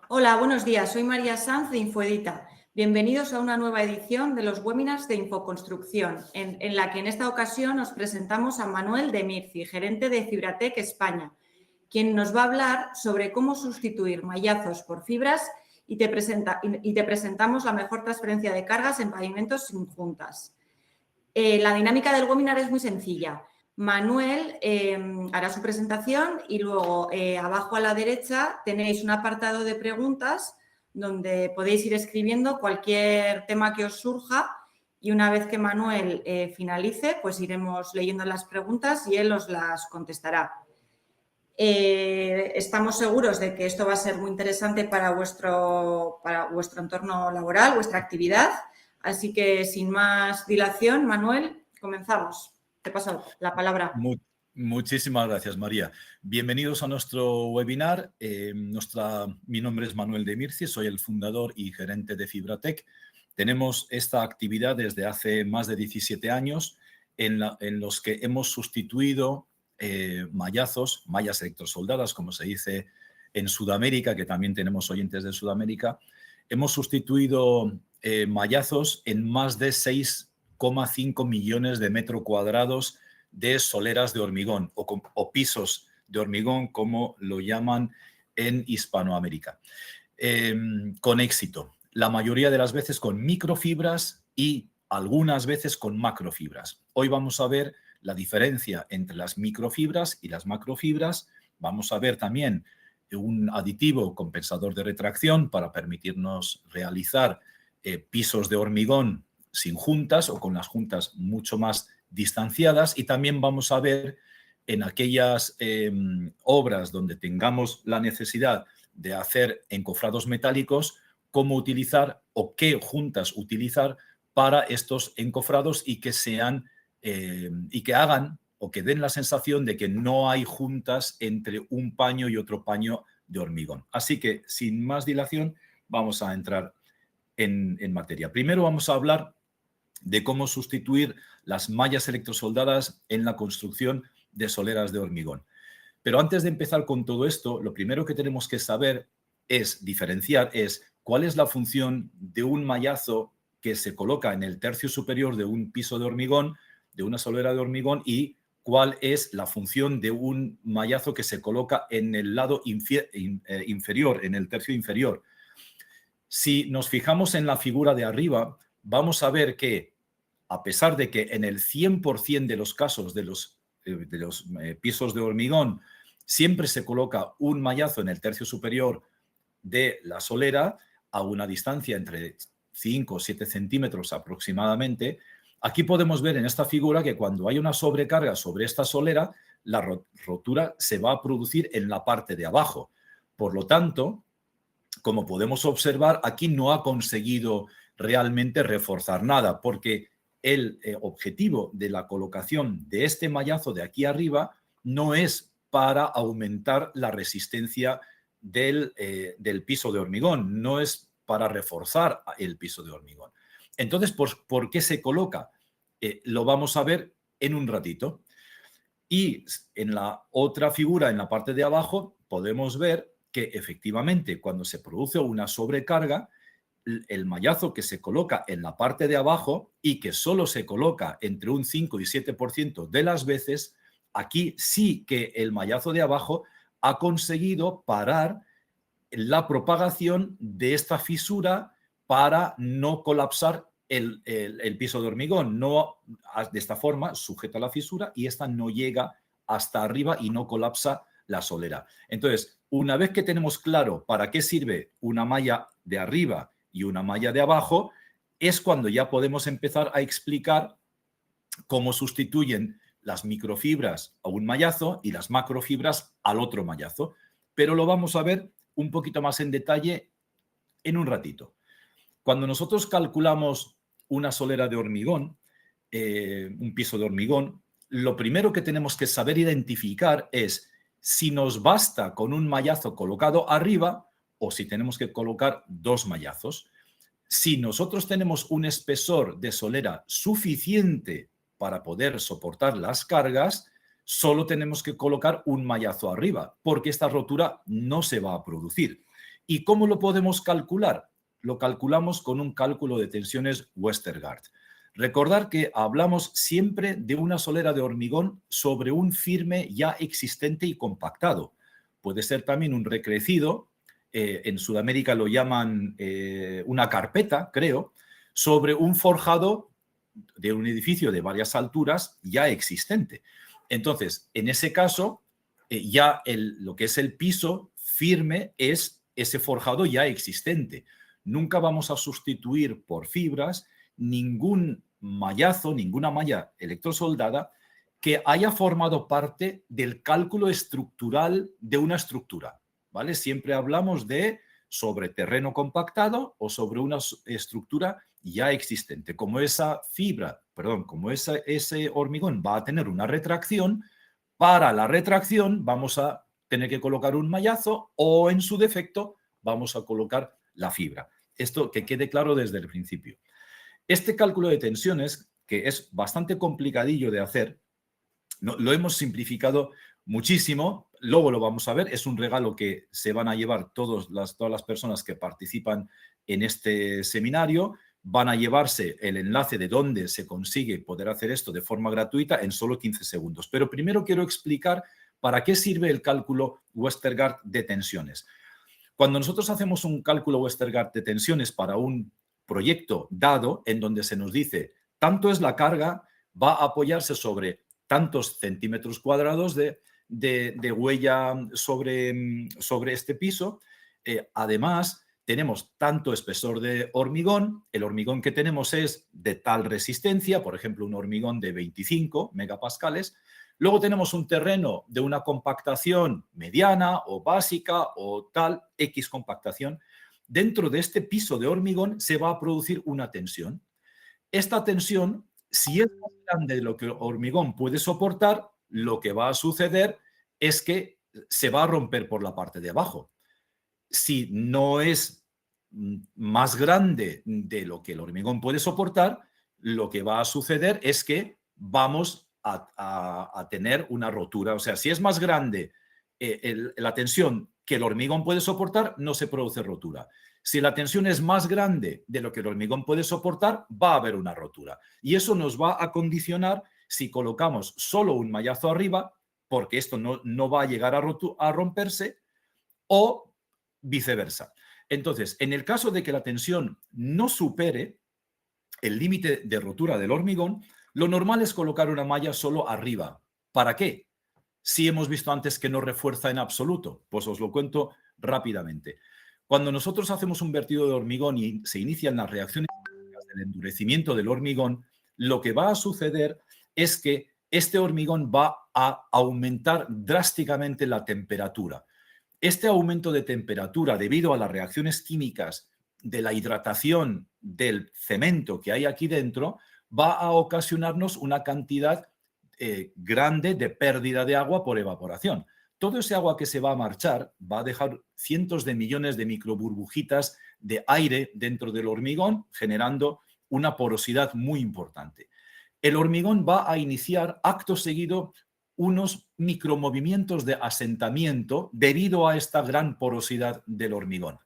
Hola, buenos días. Soy María Sanz de Infoedita. Bienvenidos a una nueva edición de los webinars de Infoconstrucción, en la que en esta ocasión os presentamos a Manuel de Mirci, gerente de Fibratec España, quien nos va a hablar sobre cómo sustituir mallazos por fibras y te presentamos la mejor transferencia de cargas en pavimentos sin juntas. La dinámica del webinar es muy sencilla. Manuel hará su presentación y luego abajo a la derecha tenéis un apartado de preguntas donde podéis ir escribiendo cualquier tema que os surja y una vez que Manuel finalice, pues iremos leyendo las preguntas y él os las contestará. Estamos seguros de que esto va a ser muy interesante para vuestro entorno laboral, vuestra actividad. Así que, sin más dilación, Manuel, comenzamos. Te paso la palabra. Muchísimas gracias, María. Bienvenidos a nuestro webinar. Mi nombre es Manuel de Mirci, soy el fundador y gerente de Fibratec. Tenemos esta actividad desde hace más de 17 años en los que hemos sustituido mallas electrosoldadas, como se dice en Sudamérica, que también tenemos oyentes de Sudamérica. Hemos sustituido mallazos en más de 6,5 millones de metros cuadrados de soleras de hormigón o pisos de hormigón, como lo llaman en Hispanoamérica. Con éxito. La mayoría de las veces con microfibras y algunas veces con macrofibras. Hoy vamos a ver la diferencia entre las microfibras y las macrofibras. Vamos a ver también un aditivo compensador de retracción para permitirnos realizar pisos de hormigón sin juntas o con las juntas mucho más distanciadas, y también vamos a ver en aquellas obras donde tengamos la necesidad de hacer encofrados metálicos cómo utilizar o qué juntas utilizar para estos encofrados y que sean y que hagan o que den la sensación de que no hay juntas entre un paño y otro paño de hormigón. Así que, sin más dilación, vamos a entrar en materia. Primero vamos a hablar de cómo sustituir las mallas electrosoldadas en la construcción de soleras de hormigón. Pero antes de empezar con todo esto, lo primero que tenemos que saber es diferenciar cuál es la función de un mallazo que se coloca en el tercio superior de un piso de hormigón, de una solera de hormigón, y cuál es la función de un mallazo que se coloca en el lado inferior, en el tercio inferior. Si nos fijamos en la figura de arriba, vamos a ver que, a pesar de que en el 100% de los casos de los pisos de hormigón siempre se coloca un mallazo en el tercio superior de la solera a una distancia entre 5 o 7 centímetros aproximadamente, aquí podemos ver en esta figura que cuando hay una sobrecarga sobre esta solera, la rotura se va a producir en la parte de abajo. Por lo tanto, como podemos observar, aquí no ha conseguido realmente reforzar nada, porque el objetivo de la colocación de este mallazo de aquí arriba no es para aumentar la resistencia del piso de hormigón, no es para reforzar el piso de hormigón. Entonces, ¿por qué se coloca? Lo vamos a ver en un ratito. Y en la otra figura, en la parte de abajo, podemos ver que efectivamente cuando se produce una sobrecarga, el mallazo que se coloca en la parte de abajo y que solo se coloca entre un 5 y 7% de las veces, aquí sí que el mallazo de abajo ha conseguido parar la propagación de esta fisura para no colapsar el piso de hormigón. No, de esta forma sujeta la fisura y esta no llega hasta arriba y no colapsa la solera. Entonces, una vez que tenemos claro para qué sirve una malla de arriba y una malla de abajo, es cuando ya podemos empezar a explicar cómo sustituyen las microfibras a un mallazo y las macrofibras al otro mallazo. Pero lo vamos a ver un poquito más en detalle en un ratito. Cuando nosotros calculamos una solera de hormigón, un piso de hormigón, lo primero que tenemos que saber identificar es si nos basta con un mallazo colocado arriba o si tenemos que colocar dos mallazos. Si nosotros tenemos un espesor de solera suficiente para poder soportar las cargas, solo tenemos que colocar un mallazo arriba, porque esta rotura no se va a producir. ¿Y cómo lo podemos calcular? Lo calculamos con un cálculo de tensiones Westergaard. Recordar que hablamos siempre de una solera de hormigón sobre un firme ya existente y compactado. Puede ser también un recrecido, en Sudamérica lo llaman una carpeta, creo, sobre un forjado de un edificio de varias alturas ya existente. Entonces, en ese caso, ya lo que es el piso firme es ese forjado ya existente. Nunca vamos a sustituir por fibras ningún mallazo, ninguna malla electrosoldada que haya formado parte del cálculo estructural de una estructura, ¿vale? Siempre hablamos de sobre terreno compactado o sobre una estructura ya existente. Como esa fibra, perdón, como ese hormigón va a tener una retracción, para la retracción vamos a tener que colocar un mallazo o, en su defecto, vamos a colocar la fibra. Esto que quede claro desde el principio. Este cálculo de tensiones, que es bastante complicadillo de hacer, lo hemos simplificado muchísimo, luego lo vamos a ver, es un regalo que se van a llevar todas las personas que participan en este seminario, van a llevarse el enlace de dónde se consigue poder hacer esto de forma gratuita en solo 15 segundos. Pero primero quiero explicar para qué sirve el cálculo Westergaard de tensiones. Cuando nosotros hacemos un cálculo Westergaard de tensiones para un proyecto dado, en donde se nos dice tanto es la carga, va a apoyarse sobre tantos centímetros cuadrados de huella sobre este piso. Además, tenemos tanto espesor de hormigón, el hormigón que tenemos es de tal resistencia, por ejemplo, un hormigón de 25 megapascales. Luego tenemos un terreno de una compactación mediana o básica o tal, X compactación. Dentro de este piso de hormigón se va a producir una tensión. Esta tensión, si es más grande de lo que el hormigón puede soportar, lo que va a suceder es que se va a romper por la parte de abajo. Si no es más grande de lo que el hormigón puede soportar, lo que va a suceder es que vamos a tener una rotura. O sea, si es más grande la tensión que el hormigón puede soportar, no se produce rotura. Si la tensión es más grande de lo que el hormigón puede soportar, va a haber una rotura. Y eso nos va a condicionar si colocamos solo un mallazo arriba, porque esto no va a llegar a romperse, o viceversa. Entonces, en el caso de que la tensión no supere el límite de rotura del hormigón, lo normal es colocar una malla solo arriba. ¿Para qué? Si hemos visto antes que no refuerza en absoluto, pues os lo cuento rápidamente. Cuando nosotros hacemos un vertido de hormigón y se inician las reacciones del endurecimiento del hormigón, lo que va a suceder es que este hormigón va a aumentar drásticamente la temperatura. Este aumento de temperatura, debido a las reacciones químicas de la hidratación del cemento que hay aquí dentro, va a ocasionarnos una cantidad grande de pérdida de agua por evaporación. Todo ese agua que se va a marchar va a dejar cientos de millones de microburbujitas de aire dentro del hormigón, generando una porosidad muy importante. El hormigón va a iniciar acto seguido unos micromovimientos de asentamiento debido a esta gran porosidad del hormigón.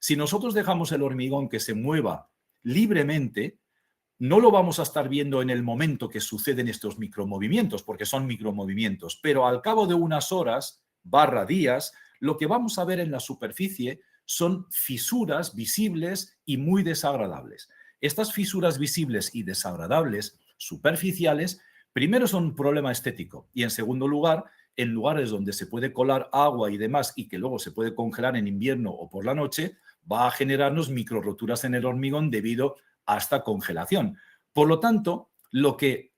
Si nosotros dejamos el hormigón que se mueva libremente, no lo vamos a estar viendo en el momento que suceden estos micromovimientos, porque son micromovimientos, pero al cabo de unas horas, días, lo que vamos a ver en la superficie son fisuras visibles y muy desagradables. Estas fisuras visibles y desagradables, superficiales, primero son un problema estético y, en segundo lugar, en lugares donde se puede colar agua y demás y que luego se puede congelar en invierno o por la noche, va a generarnos microroturas en el hormigón debido a esta congelación. Por lo tanto, lo que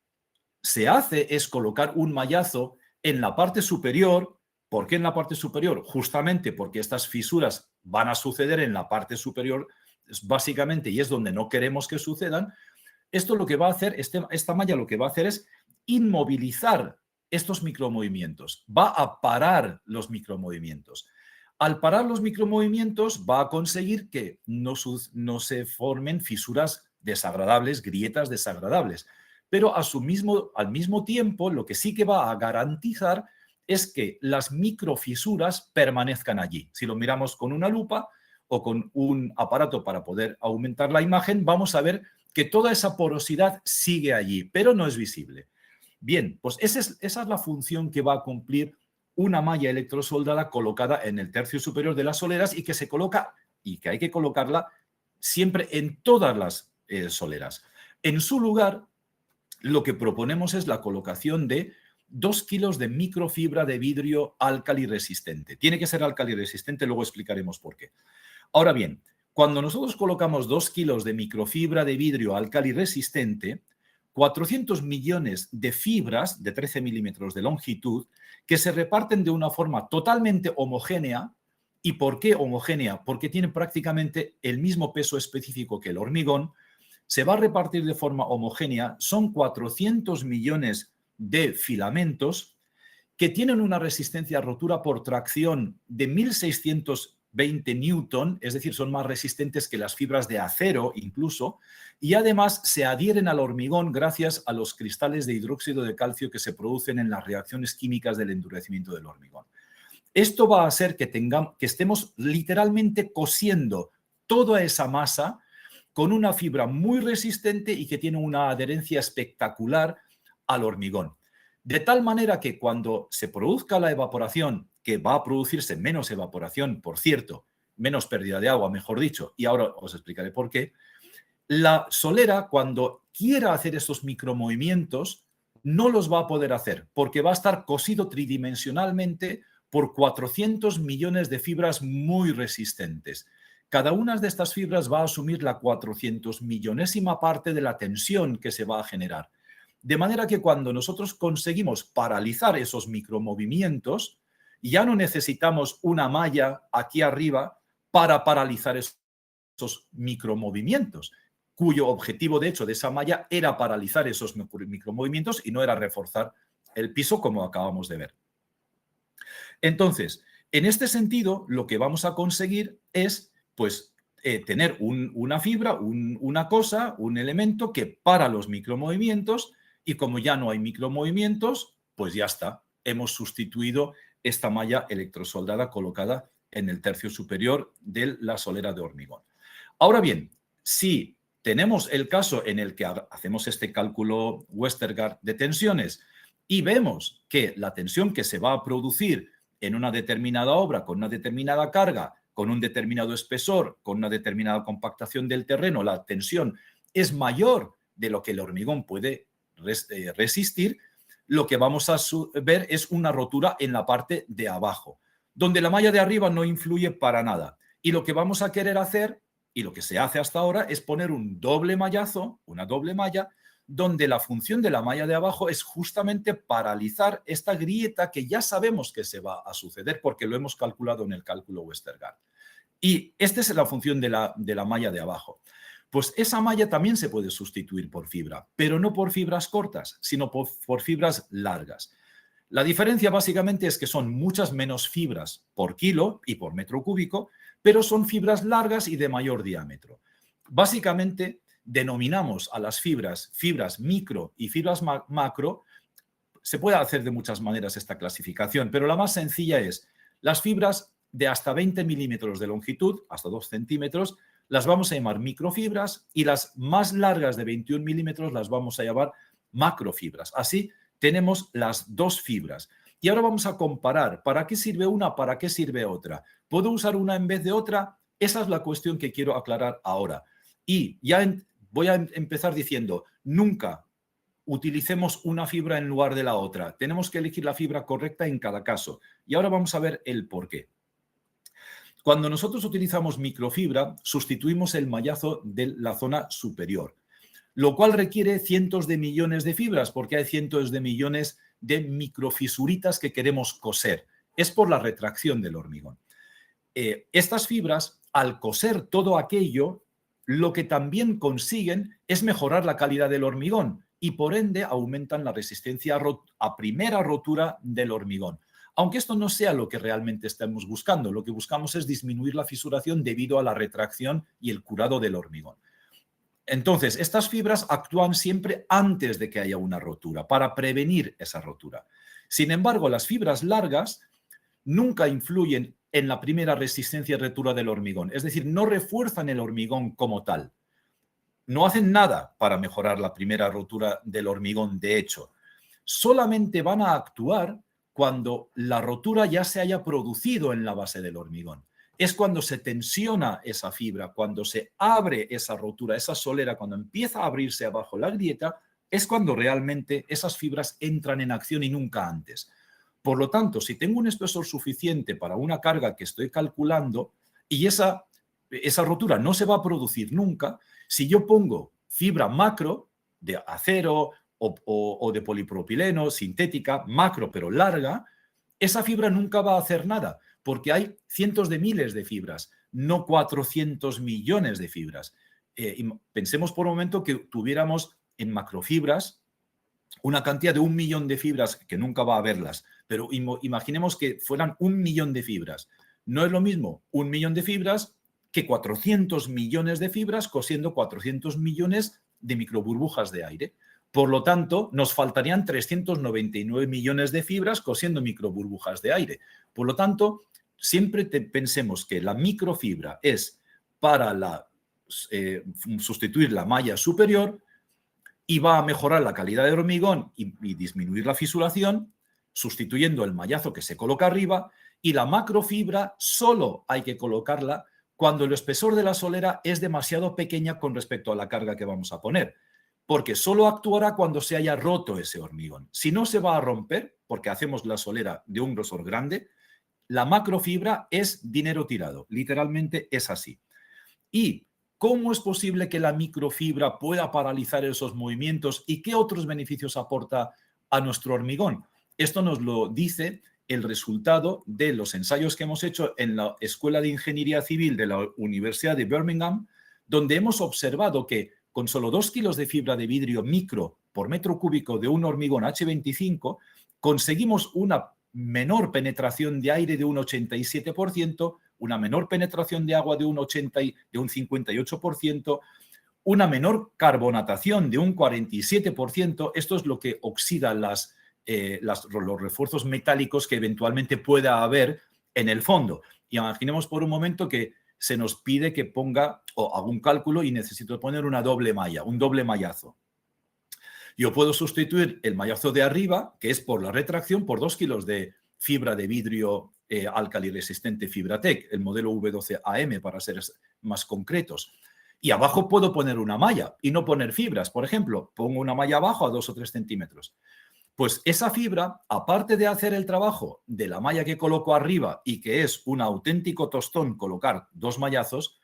se hace es colocar un mallazo en la parte superior. ¿Por qué en la parte superior? Justamente porque estas fisuras van a suceder en la parte superior, básicamente, y es donde no queremos que sucedan. Esto lo que va a hacer, esta malla lo que va a hacer es inmovilizar estos micromovimientos, va a parar los micromovimientos. Al parar los micromovimientos va a conseguir que no se formen fisuras desagradables, grietas desagradables. Pero al mismo tiempo, lo que sí que va a garantizar es que las microfisuras permanezcan allí. Si lo miramos con una lupa, o con un aparato para poder aumentar la imagen, vamos a ver que toda esa porosidad sigue allí, pero no es visible. Bien, pues esa es la función que va a cumplir una malla electrosoldada colocada en el tercio superior de las soleras y que se coloca, y que hay que colocarla siempre en todas las soleras. En su lugar, lo que proponemos es la colocación de 2 kilos de microfibra de vidrio álcali resistente. Tiene que ser álcali resistente, luego explicaremos por qué. Ahora bien, cuando nosotros colocamos 2 kilos de microfibra de vidrio álcali resistente, 400 millones de fibras de 13 milímetros de longitud que se reparten de una forma totalmente homogénea. ¿Y por qué homogénea? Porque tienen prácticamente el mismo peso específico que el hormigón. Se va a repartir de forma homogénea. Son 400 millones de filamentos que tienen una resistencia a rotura por tracción de 1620 newton, es decir, son más resistentes que las fibras de acero incluso, y además se adhieren al hormigón gracias a los cristales de hidróxido de calcio que se producen en las reacciones químicas del endurecimiento del hormigón. Esto va a hacer que estemos literalmente cosiendo toda esa masa con una fibra muy resistente y que tiene una adherencia espectacular al hormigón. De tal manera que cuando se produzca la evaporación, que va a producirse menos evaporación, por cierto, menos pérdida de agua, mejor dicho, y ahora os explicaré por qué, la solera, cuando quiera hacer esos micromovimientos, no los va a poder hacer, porque va a estar cosido tridimensionalmente por 400 millones de fibras muy resistentes. Cada una de estas fibras va a asumir la 400 millonésima parte de la tensión que se va a generar. De manera que cuando nosotros conseguimos paralizar esos micromovimientos, ya no necesitamos una malla aquí arriba para paralizar esos micromovimientos, cuyo objetivo, de hecho, de esa malla era paralizar esos micromovimientos y no era reforzar el piso como acabamos de ver. Entonces, en este sentido, lo que vamos a conseguir es, pues, tener una fibra, una cosa, un elemento que para los micromovimientos. Y como ya no hay micromovimientos, pues ya está. Hemos sustituido esta malla electrosoldada colocada en el tercio superior de la solera de hormigón. Ahora bien, si tenemos el caso en el que hacemos este cálculo Westergaard de tensiones y vemos que la tensión que se va a producir en una determinada obra, con una determinada carga, con un determinado espesor, con una determinada compactación del terreno, la tensión es mayor de lo que el hormigón puede resistir, lo que vamos a ver es una rotura en la parte de abajo, donde la malla de arriba no influye para nada. Y lo que vamos a querer hacer, y lo que se hace hasta ahora, es poner un doble mallazo, una doble malla, donde la función de la malla de abajo es justamente paralizar esta grieta que ya sabemos que se va a suceder porque lo hemos calculado en el cálculo Westergaard. Y esta es la función de la malla de abajo. Pues esa malla también se puede sustituir por fibra, pero no por fibras cortas, sino por fibras largas. La diferencia básicamente es que son muchas menos fibras por kilo y por metro cúbico, pero son fibras largas y de mayor diámetro. Básicamente denominamos a las fibras micro y fibras macro. Se puede hacer de muchas maneras esta clasificación, pero la más sencilla es las fibras de hasta 20 milímetros de longitud, hasta 2 centímetros, las vamos a llamar microfibras y las más largas de 21 milímetros las vamos a llamar macrofibras. Así tenemos las dos fibras. Y ahora vamos a comparar para qué sirve una, para qué sirve otra. ¿Puedo usar una en vez de otra? Esa es la cuestión que quiero aclarar ahora. Y ya voy a empezar diciendo, nunca utilicemos una fibra en lugar de la otra. Tenemos que elegir la fibra correcta en cada caso. Y ahora vamos a ver el por qué. Cuando nosotros utilizamos microfibra, sustituimos el mallazo de la zona superior, lo cual requiere cientos de millones de fibras porque hay cientos de millones de microfisuritas que queremos coser. Es por la retracción del hormigón. Estas fibras, al coser todo aquello, lo que también consiguen es mejorar la calidad del hormigón y por ende aumentan la resistencia a primera rotura del hormigón. Aunque esto no sea lo que realmente estamos buscando, lo que buscamos es disminuir la fisuración debido a la retracción y el curado del hormigón. Entonces, estas fibras actúan siempre antes de que haya una rotura, para prevenir esa rotura. Sin embargo, las fibras largas nunca influyen en la primera resistencia y rotura del hormigón. Es decir, no refuerzan el hormigón como tal. No hacen nada para mejorar la primera rotura del hormigón, de hecho. Solamente van a actuar cuando la rotura ya se haya producido en la base del hormigón. Es cuando se tensiona esa fibra, cuando se abre esa rotura, esa solera, cuando empieza a abrirse abajo la grieta, es cuando realmente esas fibras entran en acción y nunca antes. Por lo tanto, si tengo un espesor suficiente para una carga que estoy calculando y esa rotura no se va a producir nunca, si yo pongo fibra macro de acero o de polipropileno, sintética, macro pero larga, esa fibra nunca va a hacer nada, porque hay cientos de miles de fibras, no 400 millones de fibras. Pensemos por un momento que tuviéramos en macrofibras una cantidad de 1 millón de fibras, que nunca va a haberlas, pero imaginemos que fueran 1 millón de fibras. No es lo mismo 1 millón de fibras que 400 millones de fibras cosiendo 400 millones de microburbujas de aire. Por lo tanto, nos faltarían 399 millones de fibras cosiendo microburbujas de aire. Por lo tanto, siempre pensemos que la microfibra es para sustituir la malla superior y va a mejorar la calidad del hormigón y disminuir la fisuración, sustituyendo el mallazo que se coloca arriba, y la macrofibra solo hay que colocarla cuando el espesor de la solera es demasiado pequeña con respecto a la carga que vamos a poner, porque solo actuará cuando se haya roto ese hormigón. Si no se va a romper, porque hacemos la solera de un grosor grande, la macrofibra es dinero tirado, literalmente es así. ¿Y cómo es posible que la microfibra pueda paralizar esos movimientos y qué otros beneficios aporta a nuestro hormigón? Esto nos lo dice el resultado de los ensayos que hemos hecho en la Escuela de Ingeniería Civil de la Universidad de Birmingham, donde hemos observado que con solo 2 kilos de fibra de vidrio micro por metro cúbico de un hormigón H25, conseguimos una menor penetración de aire de un 87%, una menor penetración de agua de un 58%, una menor carbonatación de un 47%. Esto es lo que oxida los refuerzos metálicos que eventualmente pueda haber en el fondo. Y imaginemos por un momento que se nos pide que ponga o haga un cálculo y necesito poner una doble malla, un doble mallazo. Yo puedo sustituir el mallazo de arriba, que es por la retracción, por 2 kilos de fibra de vidrio álcali resistente Fibratec, el modelo V12AM para ser más concretos. Y abajo puedo poner una malla y no poner fibras. Por ejemplo, pongo una malla abajo a 2 o 3 centímetros. Pues esa fibra, aparte de hacer el trabajo de la malla que coloco arriba y que es un auténtico tostón colocar 2 mallazos,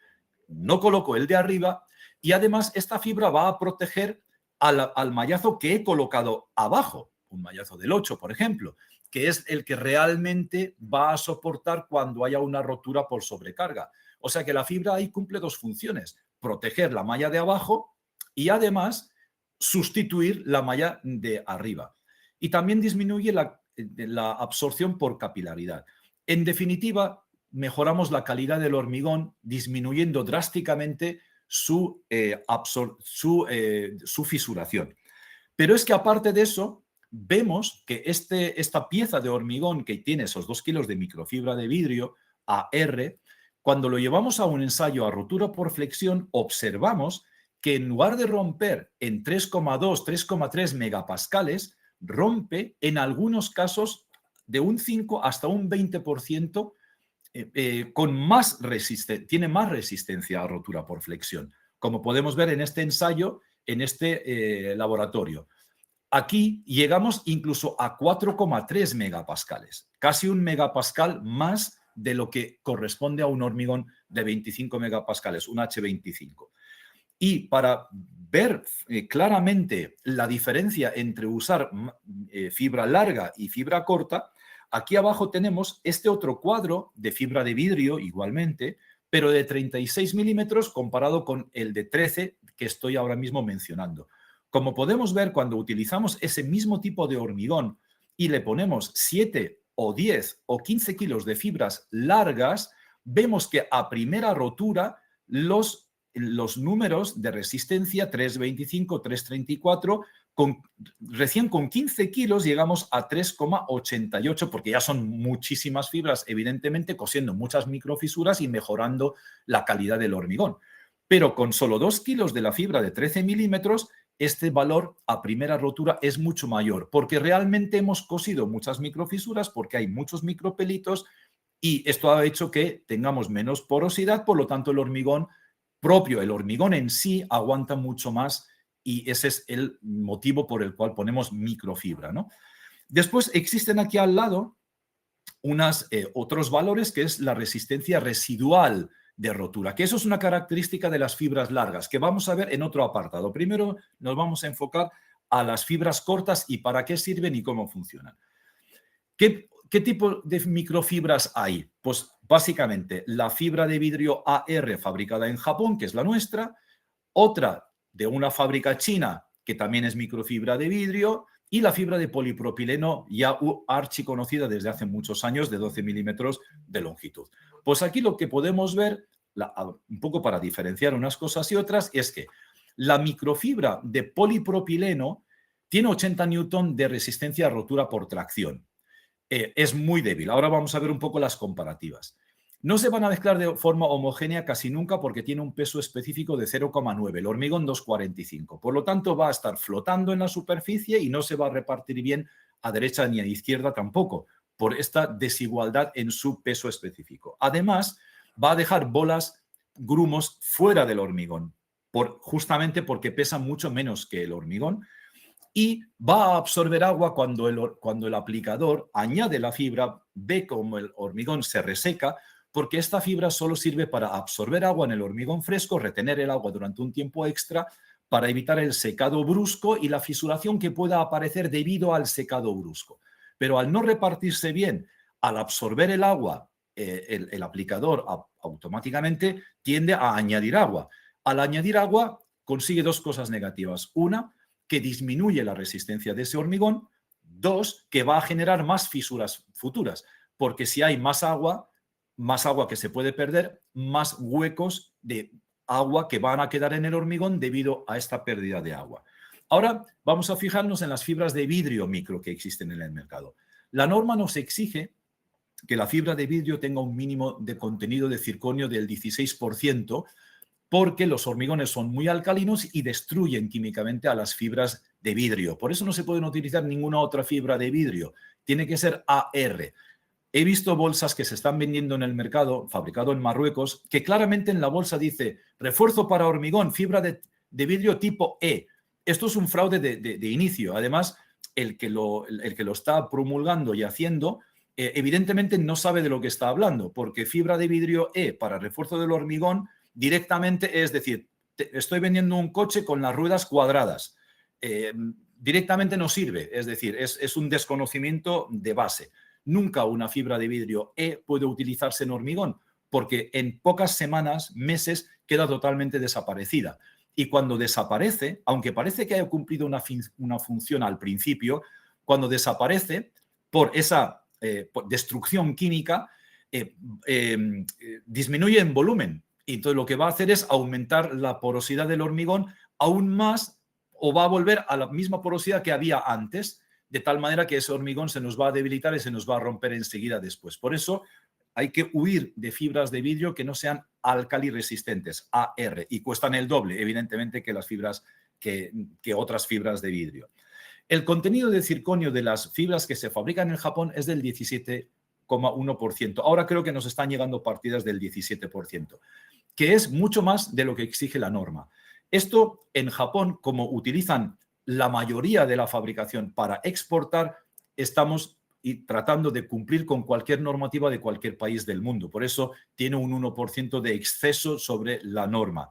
no coloco el de arriba y además esta fibra va a proteger al mallazo que he colocado abajo, un mallazo del 8, por ejemplo, que es el que realmente va a soportar cuando haya una rotura por sobrecarga. O sea que la fibra ahí cumple 2 funciones, proteger la malla de abajo y además sustituir la malla de arriba. Y también disminuye la absorción por capilaridad. En definitiva, mejoramos la calidad del hormigón disminuyendo drásticamente su fisuración. Pero es que aparte de eso, vemos que esta pieza de hormigón que tiene esos 2 kilos de microfibra de vidrio AR, cuando lo llevamos a un ensayo a rotura por flexión, observamos que en lugar de romper en 3,2, 3,3 megapascales, rompe en algunos casos de un 5 hasta un 20% tiene más resistencia a rotura por flexión, como podemos ver en este ensayo, en este laboratorio. Aquí llegamos incluso a 4,3 megapascales, casi un megapascal más de lo que corresponde a un hormigón de 25 megapascales, un H25. Y para ver claramente la diferencia entre usar fibra larga y fibra corta, aquí abajo tenemos este otro cuadro de fibra de vidrio igualmente, pero de 36 milímetros comparado con el de 13 que estoy ahora mismo mencionando. Como podemos ver, cuando utilizamos ese mismo tipo de hormigón y le ponemos 7 o 10 o 15 kilos de fibras largas, vemos que a primera rotura los números de resistencia 3,25, 3,34 recién con 15 kilos llegamos a 3,88 porque ya son muchísimas fibras, evidentemente cosiendo muchas microfisuras y mejorando la calidad del hormigón. Pero con solo 2 kilos de la fibra de 13 milímetros, este valor a primera rotura es mucho mayor porque realmente hemos cosido muchas microfisuras porque hay muchos micropelitos y esto ha hecho que tengamos menos porosidad, por lo tanto el hormigón propio, el hormigón en sí aguanta mucho más y ese es el motivo por el cual ponemos microfibra, ¿no? Después existen aquí al lado otros valores que es la resistencia residual de rotura, que eso es una característica de las fibras largas que vamos a ver en otro apartado. Primero nos vamos a enfocar a las fibras cortas y para qué sirven y cómo funcionan. ¿Qué tipo de microfibras hay? Pues básicamente la fibra de vidrio AR fabricada en Japón, que es la nuestra, otra de una fábrica china que también es microfibra de vidrio y la fibra de polipropileno ya archiconocida desde hace muchos años de 12 milímetros de longitud. Pues aquí lo que podemos ver, un poco para diferenciar unas cosas y otras, es que la microfibra de polipropileno tiene 80 newton de resistencia a rotura por tracción. Es muy débil. Ahora vamos a ver un poco las comparativas. No se van a mezclar de forma homogénea casi nunca porque tiene un peso específico de 0,9, el hormigón 2,45. Por lo tanto, va a estar flotando en la superficie y no se va a repartir bien a derecha ni a izquierda tampoco, por esta desigualdad en su peso específico. Además, va a dejar bolas, grumos fuera del hormigón, justamente porque pesa mucho menos que el hormigón y va a absorber agua cuando el aplicador añade la fibra, ve cómo el hormigón se reseca, porque esta fibra solo sirve para absorber agua en el hormigón fresco, retener el agua durante un tiempo extra para evitar el secado brusco y la fisuración que pueda aparecer debido al secado brusco. Pero al no repartirse bien, al absorber el agua, el aplicador automáticamente tiende a añadir agua. Al añadir agua consigue dos cosas negativas. Una, que disminuye la resistencia de ese hormigón. Dos, que va a generar más fisuras futuras, porque si hay más agua que se puede perder, más huecos de agua que van a quedar en el hormigón debido a esta pérdida de agua. Ahora vamos a fijarnos en las fibras de vidrio micro que existen en el mercado. La norma nos exige que la fibra de vidrio tenga un mínimo de contenido de circonio del 16%, porque los hormigones son muy alcalinos y destruyen químicamente a las fibras de vidrio. Por eso no se pueden utilizar ninguna otra fibra de vidrio. Tiene que ser AR. He visto bolsas que se están vendiendo en el mercado, fabricado en Marruecos, que claramente en la bolsa dice refuerzo para hormigón, fibra de vidrio tipo E. Esto es un fraude de inicio. Además, el que lo está promulgando y haciendo, evidentemente no sabe de lo que está hablando, porque fibra de vidrio E para refuerzo del hormigón directamente es decir, estoy vendiendo un coche con las ruedas cuadradas. Directamente no sirve, es decir, es un desconocimiento de base. Nunca una fibra de vidrio E puede utilizarse en hormigón porque en pocas semanas, meses, queda totalmente desaparecida. Y cuando desaparece, aunque parece que haya cumplido una función al principio, cuando desaparece por esa destrucción química, disminuye en volumen. Y entonces lo que va a hacer es aumentar la porosidad del hormigón aún más o va a volver a la misma porosidad que había antes, de tal manera que ese hormigón se nos va a debilitar y se nos va a romper enseguida después. Por eso hay que huir de fibras de vidrio que no sean álcali resistentes, AR, y cuestan el doble, evidentemente, que las fibras que otras fibras de vidrio. El contenido de circonio de las fibras que se fabrican en Japón es del 17,1%. Ahora creo que nos están llegando partidas del 17%, que es mucho más de lo que exige la norma. Esto en Japón, como utilizan la mayoría de la fabricación para exportar, estamos tratando de cumplir con cualquier normativa de cualquier país del mundo. Por eso tiene un 1% de exceso sobre la norma.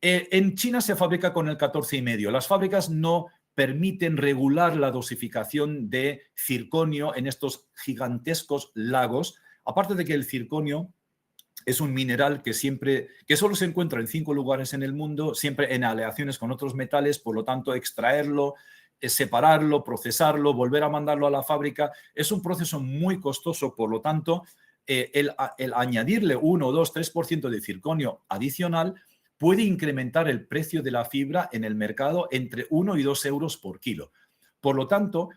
En China se fabrica con el 14,5%. Las fábricas no permiten regular la dosificación de circonio en estos gigantescos lagos, aparte de que el circonio es un mineral que solo se encuentra en 5 lugares en el mundo, siempre en aleaciones con otros metales, por lo tanto extraerlo, separarlo, procesarlo, volver a mandarlo a la fábrica, es un proceso muy costoso, por lo tanto el añadirle 1, 2, 3% de circonio adicional puede incrementar el precio de la fibra en el mercado entre 1 y 2 euros por kilo. Por lo tanto,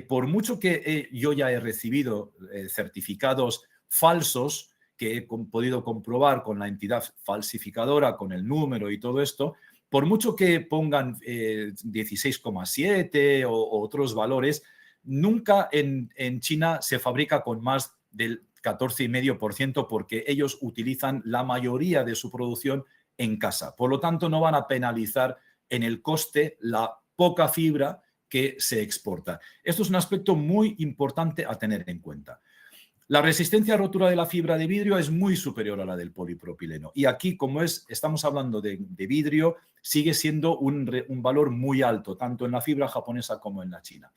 por mucho que yo ya he recibido certificados falsos que he podido comprobar con la entidad falsificadora, con el número y todo esto, por mucho que pongan 16,7 o otros valores, nunca en China se fabrica con más del 14,5% porque ellos utilizan la mayoría de su producción en casa. Por lo tanto, no van a penalizar en el coste la poca fibra que se exporta. Esto es un aspecto muy importante a tener en cuenta. La resistencia a rotura de la fibra de vidrio es muy superior a la del polipropileno. Y aquí, como estamos hablando de vidrio, sigue siendo un valor muy alto, tanto en la fibra japonesa como en la china.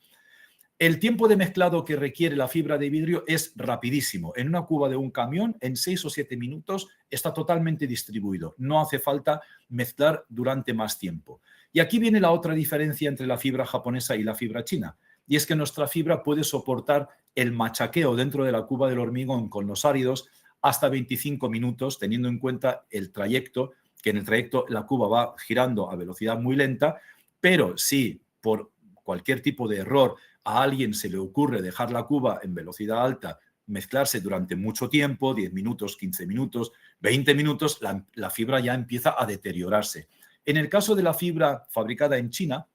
El tiempo de mezclado que requiere la fibra de vidrio es rapidísimo. En una cuba de un camión, en 6 o 7 minutos, está totalmente distribuido. No hace falta mezclar durante más tiempo. Y aquí viene la otra diferencia entre la fibra japonesa y la fibra china. Y es que nuestra fibra puede soportar el machaqueo dentro de la cuba del hormigón con los áridos hasta 25 minutos, teniendo en cuenta el trayecto, que en el trayecto la cuba va girando a velocidad muy lenta, pero si por cualquier tipo de error a alguien se le ocurre dejar la cuba en velocidad alta, mezclarse durante mucho tiempo, 10 minutos, 15 minutos, 20 minutos, la fibra ya empieza a deteriorarse. En el caso de la fibra fabricada en China,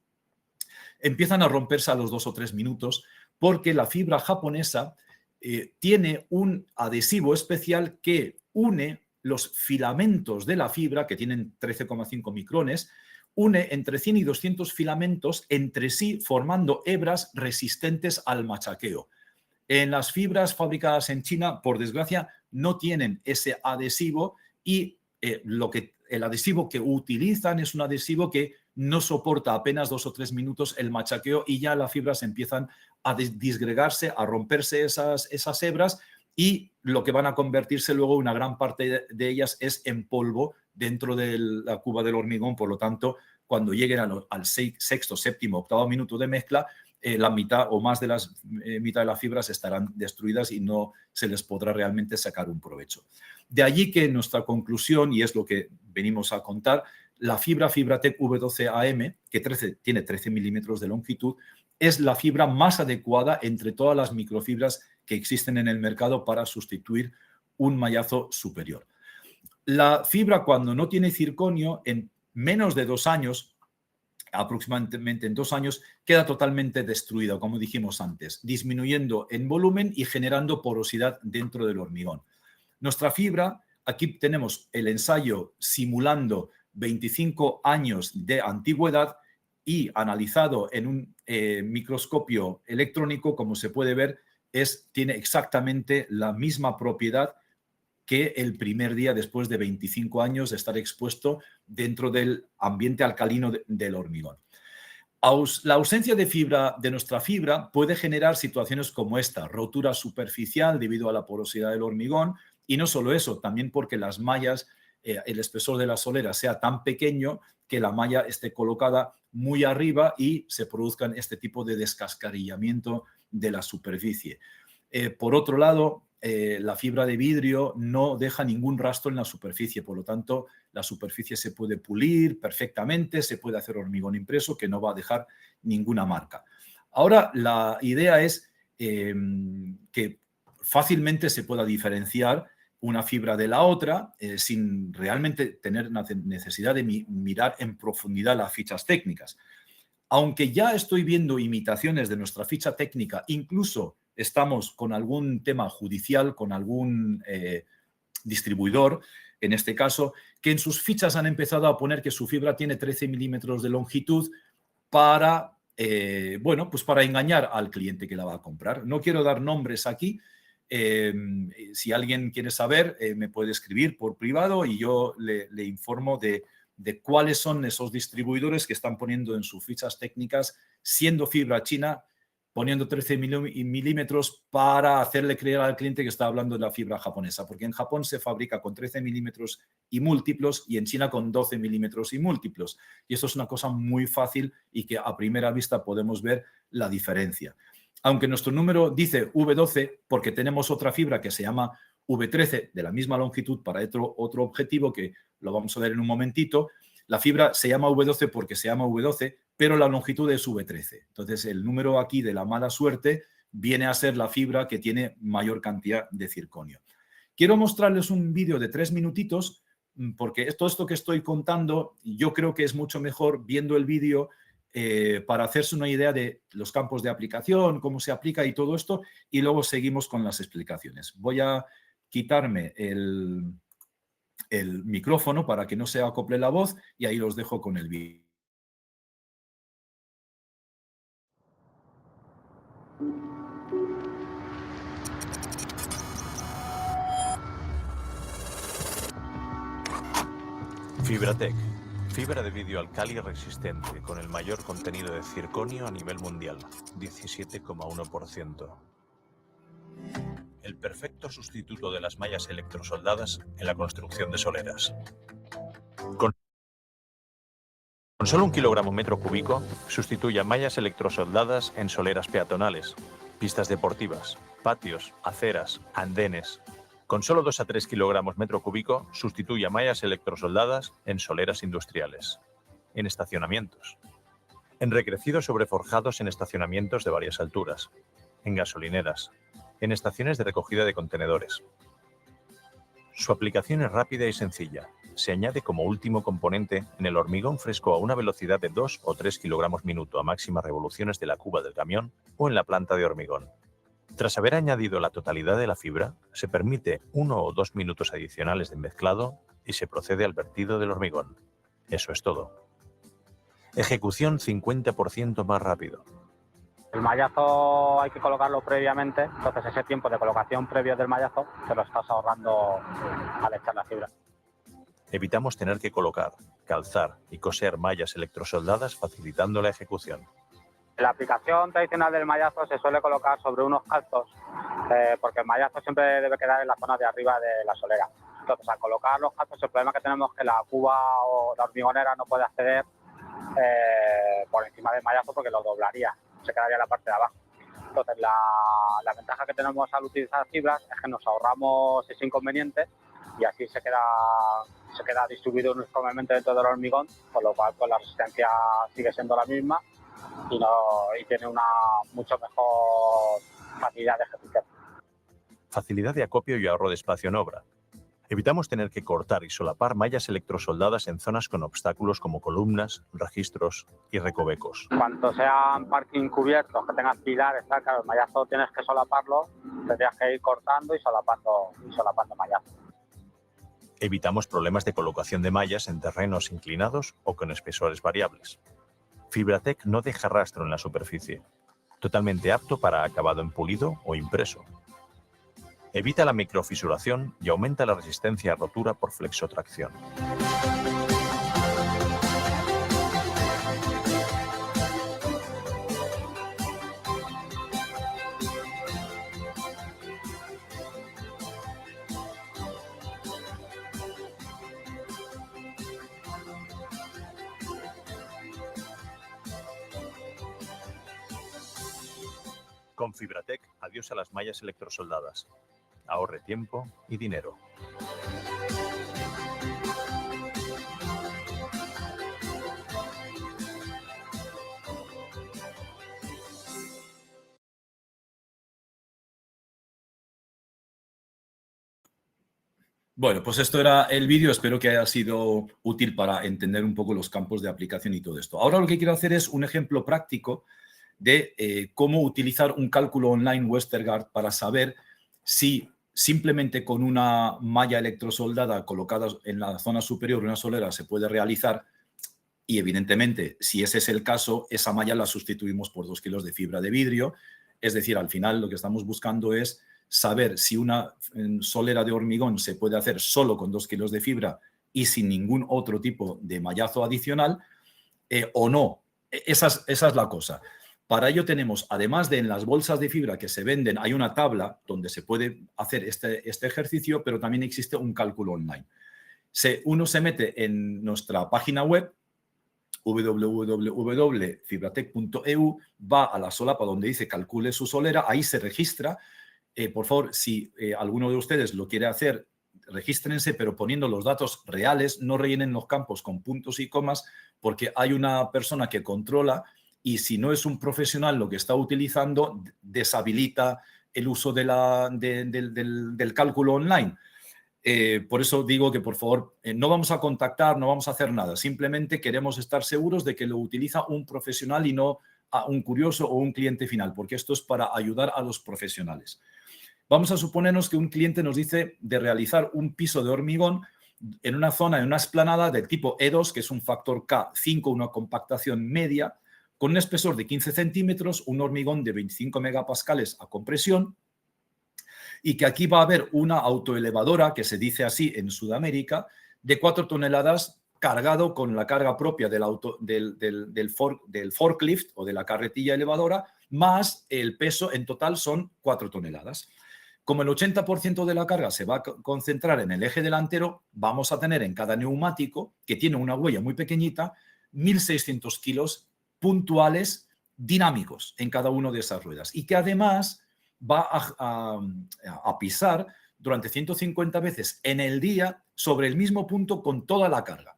empiezan a romperse a los 2 o 3 minutos porque la fibra japonesa tiene un adhesivo especial que une los filamentos de la fibra, que tienen 13,5 micrones, une entre 100 y 200 filamentos entre sí formando hebras resistentes al machaqueo. En las fibras fabricadas en China, por desgracia, no tienen ese adhesivo y el adhesivo que utilizan es un adhesivo que no soporta apenas 2 o 3 minutos el machaqueo y ya las fibras empiezan a disgregarse, a romperse esas hebras y lo que van a convertirse luego, una gran parte de ellas es en polvo dentro de la cuba del hormigón. Por lo tanto, cuando lleguen al sexto, séptimo, octavo minuto de mezcla, la mitad o más de mitad de las fibras estarán destruidas y no se les podrá realmente sacar un provecho. De allí que nuestra conclusión, y es lo que venimos a contar, la fibra Fibratec V12AM, que tiene 13 milímetros de longitud, es la fibra más adecuada entre todas las microfibras que existen en el mercado para sustituir un mallazo superior. La fibra, cuando no tiene circonio, en menos de 2 años, aproximadamente en 2 años, queda totalmente destruida, como dijimos antes, disminuyendo en volumen y generando porosidad dentro del hormigón. Nuestra fibra, aquí tenemos el ensayo simulando 25 años de antigüedad y analizado en un microscopio electrónico, como se puede ver, tiene exactamente la misma propiedad que el primer día después de 25 años de estar expuesto dentro del ambiente alcalino del hormigón. La ausencia de nuestra fibra puede generar situaciones como esta, rotura superficial debido a la porosidad del hormigón, y no solo eso, también porque las mallas, el espesor de la solera sea tan pequeño que la malla esté colocada muy arriba y se produzcan este tipo de descascarillamiento de la superficie. Por otro lado, la fibra de vidrio no deja ningún rastro en la superficie, por lo tanto, la superficie se puede pulir perfectamente, se puede hacer hormigón impreso que no va a dejar ninguna marca. Ahora, la idea es que fácilmente se pueda diferenciar una fibra de la otra sin realmente tener necesidad de mirar en profundidad las fichas técnicas. Aunque ya estoy viendo imitaciones de nuestra ficha técnica, incluso estamos con algún tema judicial, con algún distribuidor, en este caso, que en sus fichas han empezado a poner que su fibra tiene 13 milímetros de longitud para, pues para engañar al cliente que la va a comprar. No quiero dar nombres aquí. Si alguien quiere saber, me puede escribir por privado y yo le informo de cuáles son esos distribuidores que están poniendo en sus fichas técnicas, siendo fibra china, poniendo 13 milímetros para hacerle creer al cliente que está hablando de la fibra japonesa, porque en Japón se fabrica con 13 milímetros y múltiplos y en China con 12 milímetros y múltiplos. Y esto es una cosa muy fácil y que a primera vista podemos ver la diferencia. Aunque nuestro número dice V12 porque tenemos otra fibra que se llama V13 de la misma longitud para otro objetivo que lo vamos a ver en un momentito. La fibra se llama V12 porque se llama V12, pero la longitud es V13. Entonces, el número aquí de la mala suerte viene a ser la fibra que tiene mayor cantidad de circonio. Quiero mostrarles un vídeo de 3 minutitos porque todo esto que estoy contando yo creo que es mucho mejor viendo el vídeo para hacerse una idea de los campos de aplicación, cómo se aplica y todo esto, y luego seguimos con las explicaciones. Voy a quitarme el micrófono para que no se acople la voz y ahí los dejo con el vídeo. FibraTech, fibra de vidrio alcali resistente con el mayor contenido de circonio a nivel mundial, 17,1%. El perfecto sustituto de las mallas electrosoldadas en la construcción de soleras. Con solo 1 kilogramo metro cúbico, sustituye a mallas electrosoldadas en soleras peatonales, pistas deportivas, patios, aceras, andenes. Con solo 2 a 3 kilogramos metro cúbico, sustituye a mallas electrosoldadas en soleras industriales, en estacionamientos, en recrecidos sobreforjados en estacionamientos de varias alturas, en gasolineras, en estaciones de recogida de contenedores. Su aplicación es rápida y sencilla. Se añade como último componente en el hormigón fresco a una velocidad de 2 o 3 kilogramos minuto a máximas revoluciones de la cuba del camión o en la planta de hormigón. Tras haber añadido la totalidad de la fibra, se permite 1 o 2 minutos adicionales de mezclado y se procede al vertido del hormigón. Eso es todo. Ejecución 50% más rápido. El mallazo hay que colocarlo previamente, entonces ese tiempo de colocación previo del mallazo te lo estás ahorrando al echar la fibra. Evitamos tener que colocar, calzar y coser mallas electrosoldadas facilitando la ejecución. La aplicación tradicional del mallazo se suele colocar sobre unos calzos porque el mallazo siempre debe quedar en la zona de arriba de la solera. Entonces, al colocar los calzos, el problema que tenemos es que la cuba o la hormigonera no puede acceder por encima del mallazo porque lo doblaría, se quedaría en la parte de abajo. Entonces, la ventaja que tenemos al utilizar fibras es que nos ahorramos ese inconveniente y así se queda distribuido uniformemente dentro del hormigón, con lo cual pues, la resistencia sigue siendo la misma y tiene una mucho mejor facilidad de ejecución. Facilidad de acopio y ahorro de espacio en obra. Evitamos tener que cortar y solapar mallas electrosoldadas en zonas con obstáculos como columnas, registros y recovecos. Cuanto sean parking cubiertos, que tengas pilares, claro, el mallazo tienes que solaparlo, tendrías que ir cortando y solapando mallazo. Evitamos problemas de colocación de mallas en terrenos inclinados o con espesores variables. FibraTech no deja rastro en la superficie. Totalmente apto para acabado en pulido o impreso. Evita la microfisuración y aumenta la resistencia a rotura por flexotracción. Con FibraTech, adiós a las mallas electrosoldadas. Ahorre tiempo y dinero. Bueno, pues esto era el vídeo. Espero que haya sido útil para entender un poco los campos de aplicación y todo esto. Ahora lo que quiero hacer es un ejemplo práctico de cómo utilizar un cálculo online Westergaard para saber si simplemente con una malla electrosoldada colocada en la zona superior de una solera se puede realizar y, evidentemente, si ese es el caso, esa malla la sustituimos por 2 kilos de fibra de vidrio. Es decir, al final lo que estamos buscando es saber si una solera de hormigón se puede hacer solo con 2 kilos de fibra y sin ningún otro tipo de mallazo adicional o no. Esa es la cosa. Para ello tenemos, además de en las bolsas de fibra que se venden, hay una tabla donde se puede hacer este ejercicio, pero también existe un cálculo online. Uno se mete en nuestra página web, www.fibratech.eu, va a la solapa donde dice calcule su solera, ahí se registra. Por favor, si alguno de ustedes lo quiere hacer regístrense, pero poniendo los datos reales, no rellenen los campos con puntos y comas, porque hay una persona que controla y si no es un profesional lo que está utilizando, deshabilita el uso del cálculo online. Por eso digo que, por favor, no vamos a contactar, no vamos a hacer nada. Simplemente queremos estar seguros de que lo utiliza un profesional y no a un curioso o un cliente final, porque esto es para ayudar a los profesionales. Vamos a suponernos que un cliente nos dice de realizar un piso de hormigón en una zona, en una explanada del tipo E2, que es un factor K5, una compactación media, con un espesor de 15 centímetros, un hormigón de 25 megapascales a compresión, y que aquí va a haber una autoelevadora, que se dice así en Sudamérica, de 4 toneladas cargado con la carga propia del forklift o de la carretilla elevadora, más el peso en total son 4 toneladas. Como el 80% de la carga se va a concentrar en el eje delantero, vamos a tener en cada neumático, que tiene una huella muy pequeñita, 1.600 kilos puntuales dinámicos en cada una de esas ruedas y que además va a pisar durante 150 veces en el día sobre el mismo punto con toda la carga.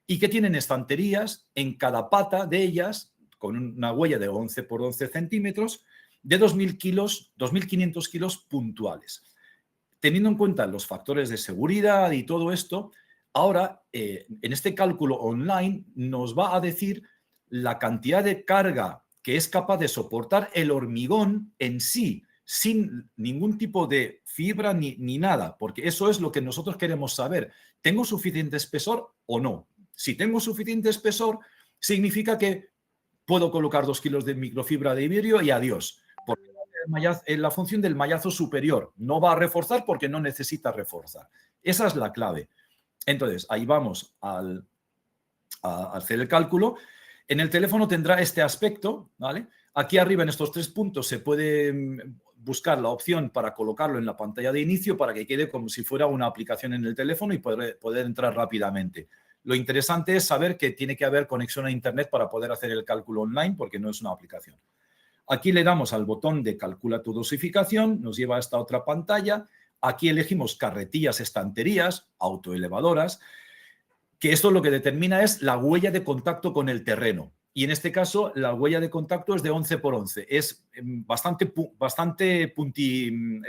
Y que tienen estanterías en cada pata de ellas, con una huella de 11 por 11 centímetros, de 2.500 kilos puntuales. Teniendo en cuenta los factores de seguridad y todo esto, ahora en este cálculo online nos va a decir la cantidad de carga que es capaz de soportar el hormigón en sí, sin ningún tipo de fibra ni nada, porque eso es lo que nosotros queremos saber. ¿Tengo suficiente espesor o no? Si tengo suficiente espesor, significa que puedo colocar 2 kilos de microfibra de vidrio y adiós. Porque la función del mallazo superior no va a reforzar porque no necesita reforzar. Esa es la clave. Entonces, ahí vamos a hacer el cálculo. En el teléfono tendrá este aspecto, ¿vale? Aquí arriba en estos 3 puntos se puede buscar la opción para colocarlo en la pantalla de inicio para que quede como si fuera una aplicación en el teléfono y poder entrar rápidamente. Lo interesante es saber que tiene que haber conexión a internet para poder hacer el cálculo online porque no es una aplicación. Aquí le damos al botón de calcula tu dosificación, nos lleva a esta otra pantalla. Aquí elegimos carretillas, estanterías, autoelevadoras, que esto lo que determina es la huella de contacto con el terreno. Y en este caso, la huella de contacto es de 11 por 11. Es bastante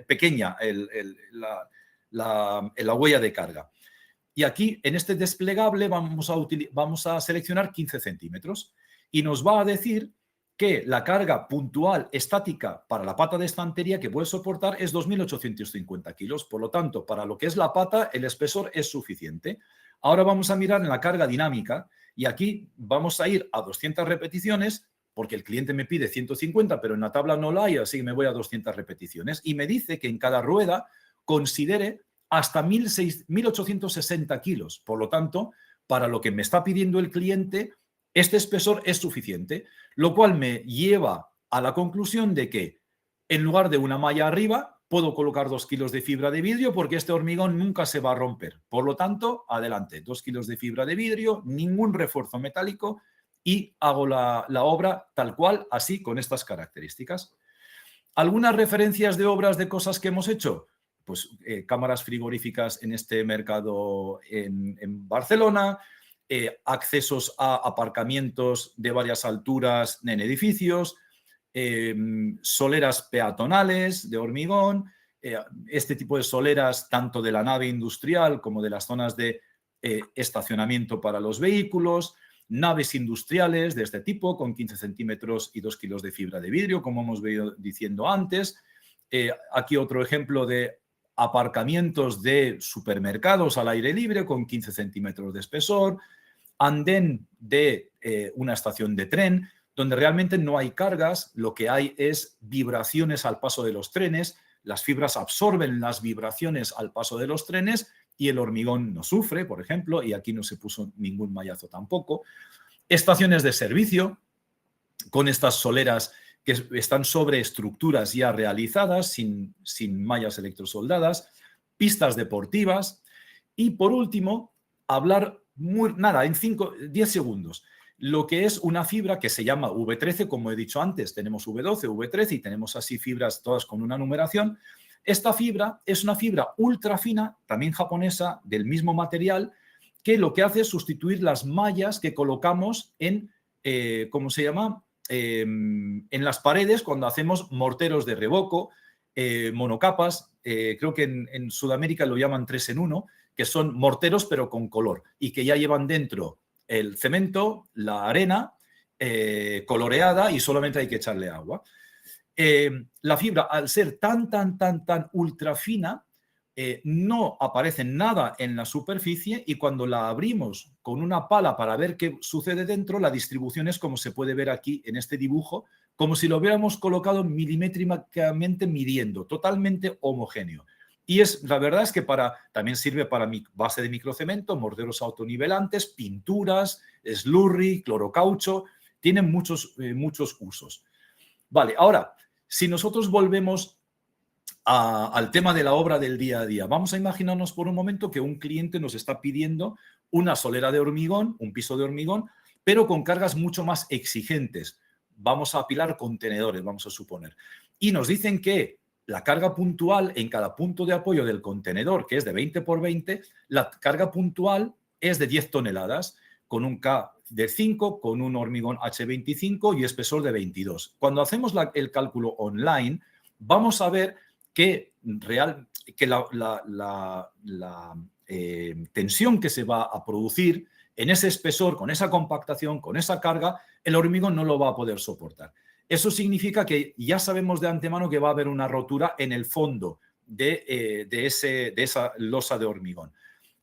pequeña la huella de carga. Y aquí, en este desplegable, vamos a seleccionar 15 centímetros. Y nos va a decir que la carga puntual estática para la pata de estantería que puede soportar es 2.850 kilos. Por lo tanto, para lo que es la pata, el espesor es suficiente. Ahora vamos a mirar en la carga dinámica y aquí vamos a ir a 200 repeticiones porque el cliente me pide 150, pero en la tabla no la hay, así que me voy a 200 repeticiones y me dice que en cada rueda considere hasta 1.860 kilos. Por lo tanto, para lo que me está pidiendo el cliente, este espesor es suficiente, lo cual me lleva a la conclusión de que en lugar de una malla arriba, puedo colocar 2 kilos de fibra de vidrio porque este hormigón nunca se va a romper. Por lo tanto, adelante, 2 kilos de fibra de vidrio, ningún refuerzo metálico y hago la obra tal cual, así, con estas características. ¿Algunas referencias de obras de cosas que hemos hecho? Pues cámaras frigoríficas en este mercado en Barcelona, accesos a aparcamientos de varias alturas en edificios, soleras peatonales de hormigón, este tipo de soleras tanto de la nave industrial como de las zonas de estacionamiento para los vehículos, naves industriales de este tipo con 15 centímetros y 2 kilos de fibra de vidrio, como hemos venido diciendo antes. Aquí otro ejemplo de aparcamientos de supermercados al aire libre con 15 centímetros de espesor, andén de una estación de tren, donde realmente no hay cargas, lo que hay es vibraciones al paso de los trenes, las fibras absorben las vibraciones al paso de los trenes y el hormigón no sufre, por ejemplo, y aquí no se puso ningún mallazo tampoco. Estaciones de servicio con estas soleras que están sobre estructuras ya realizadas, sin mallas electrosoldadas, pistas deportivas y, por último, hablar en 10 segundos, lo que es una fibra que se llama V13, como he dicho antes, tenemos V12, V13 y tenemos así fibras todas con una numeración, Esta fibra es una fibra ultra fina, también japonesa, del mismo material, que lo que hace es sustituir las mallas que colocamos en, ¿cómo se llama? En las paredes cuando hacemos morteros de revoco, monocapas, creo que en Sudamérica lo llaman 3 en 1, que son morteros pero con color y que ya llevan dentro el cemento, la arena coloreada y solamente hay que echarle agua. La fibra, al ser tan ultra fina, no aparece nada en la superficie y cuando la abrimos con una pala para ver qué sucede dentro, la distribución es como se puede ver aquí en este dibujo, como si lo hubiéramos colocado milimétricamente midiendo, totalmente homogéneo. Y la verdad es que también sirve para base de microcemento, morteros autonivelantes, pinturas, slurry, clorocaucho, tienen muchos usos. Vale, ahora, si nosotros volvemos al tema de la obra del día a día, vamos a imaginarnos por un momento que un cliente nos está pidiendo una solera de hormigón, un piso de hormigón, pero con cargas mucho más exigentes. Vamos a apilar contenedores, vamos a suponer. Y nos dicen que la carga puntual en cada punto de apoyo del contenedor, que es de 20 por 20, la carga puntual es de 10 toneladas, con un K de 5, con un hormigón H25 y espesor de 22. Cuando hacemos el cálculo online, vamos a ver que la tensión que se va a producir en ese espesor, con esa compactación, con esa carga, el hormigón no lo va a poder soportar. Eso significa que ya sabemos de antemano que va a haber una rotura en el fondo de esa losa de hormigón.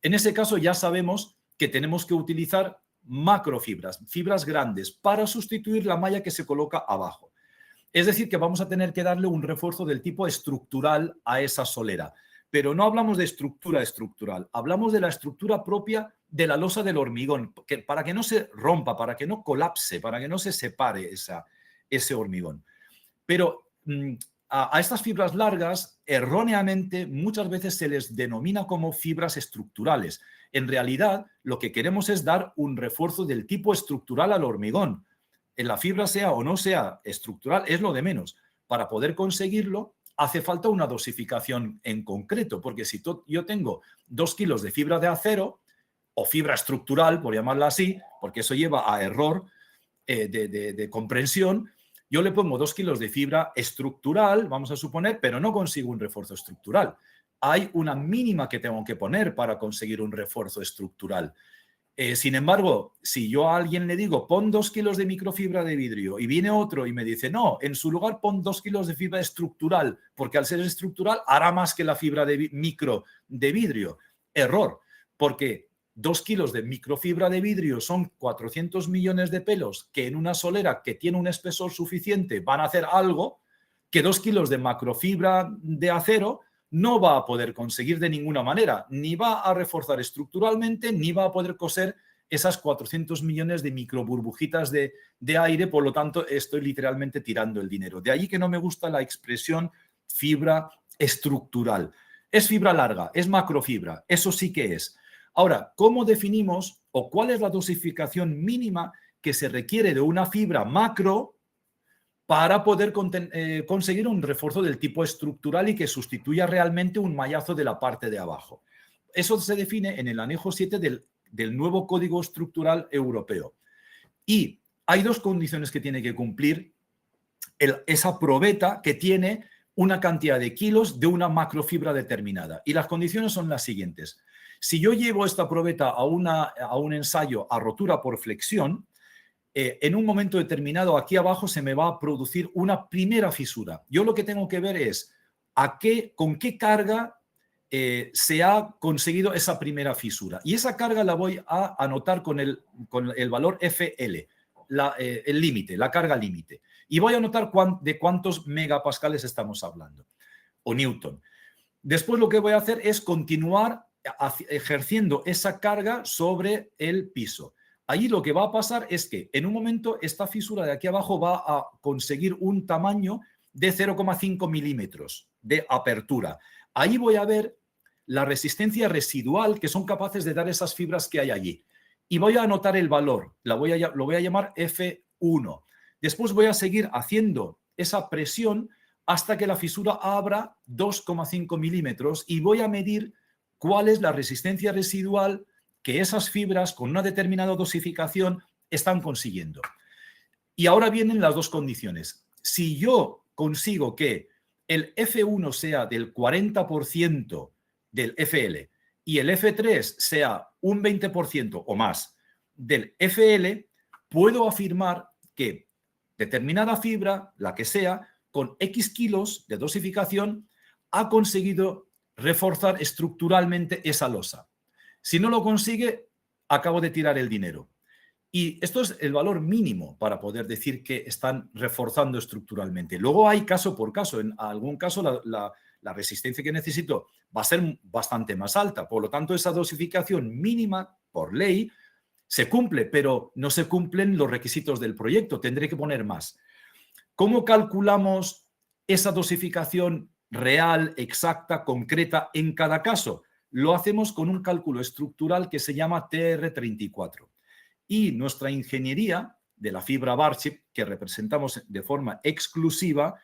En ese caso ya sabemos que tenemos que utilizar macrofibras, fibras grandes, para sustituir la malla que se coloca abajo. Es decir, que vamos a tener que darle un refuerzo del tipo estructural a esa solera. Pero no hablamos de estructura estructural, hablamos de la estructura propia de la losa del hormigón, para que no se rompa, para que no colapse, para que no se separe ese hormigón. Pero a estas fibras largas, erróneamente, muchas veces se les denomina como fibras estructurales. En realidad, lo que queremos es dar un refuerzo del tipo estructural al hormigón. En la fibra sea o no sea estructural, es lo de menos. Para poder conseguirlo, hace falta una dosificación en concreto, porque si yo tengo 2 kilos de fibra de acero, o fibra estructural, por llamarla así, porque eso lleva a error de comprensión, yo le pongo 2 kilos de fibra estructural, vamos a suponer, pero no consigo un refuerzo estructural. Hay una mínima que tengo que poner para conseguir un refuerzo estructural. Sin embargo, si yo a alguien le digo, pon 2 kilos de microfibra de vidrio y viene otro y me dice, no, en su lugar pon 2 kilos de fibra estructural, porque al ser estructural hará más que la fibra micro de vidrio. Error, porque 2 kilos de microfibra de vidrio son 400 millones de pelos que en una solera que tiene un espesor suficiente van a hacer algo que 2 kilos de macrofibra de acero no va a poder conseguir de ninguna manera. Ni va a reforzar estructuralmente, ni va a poder coser esas 400 millones de microburbujitas de aire. Por lo tanto, estoy literalmente tirando el dinero. De ahí que no me gusta la expresión fibra estructural. Es fibra larga, es macrofibra, eso sí que es. Ahora, ¿cómo definimos o cuál es la dosificación mínima que se requiere de una fibra macro para poder conseguir un refuerzo del tipo estructural y que sustituya realmente un mallazo de la parte de abajo? Eso se define en el anejo 7 del nuevo Código Estructural Europeo. Y hay 2 condiciones que tiene que cumplir esa probeta que tiene una cantidad de kilos de una macrofibra determinada. Y las condiciones son las siguientes. Si yo llevo esta probeta a un ensayo a rotura por flexión, en un momento determinado aquí abajo se me va a producir una primera fisura. Yo lo que tengo que ver es con qué carga se ha conseguido esa primera fisura. Y esa carga la voy a anotar con el valor FL, el límite, la carga límite. Y voy a anotar de cuántos megapascales estamos hablando, o newton. Después lo que voy a hacer es continuar ejerciendo esa carga sobre el piso. Allí lo que va a pasar es que en un momento esta fisura de aquí abajo va a conseguir un tamaño de 0,5 milímetros de apertura. Ahí voy a ver la resistencia residual que son capaces de dar esas fibras que hay allí. Y voy a anotar el valor, lo voy a llamar F1. Después voy a seguir haciendo esa presión hasta que la fisura abra 2,5 milímetros y voy a medir cuál es la resistencia residual que esas fibras con una determinada dosificación están consiguiendo. Y ahora vienen las dos condiciones. Si yo consigo que el F1 sea del 40% del FL y el F3 sea un 20% o más del FL, puedo afirmar que determinada fibra, la que sea, con X kilos de dosificación, ha conseguido reforzar estructuralmente esa losa. Si no lo consigue, acabo de tirar el dinero. Y esto es el valor mínimo para poder decir que están reforzando estructuralmente. Luego hay caso por caso. En algún caso la resistencia que necesito va a ser bastante más alta. Por lo tanto, esa dosificación mínima, por ley, se cumple, pero no se cumplen los requisitos del proyecto. Tendré que poner más. ¿Cómo calculamos esa dosificación real, exacta, concreta en cada caso? Lo hacemos con un cálculo estructural que se llama TR34. Y nuestra ingeniería de la fibra Barchip, que representamos de forma exclusiva,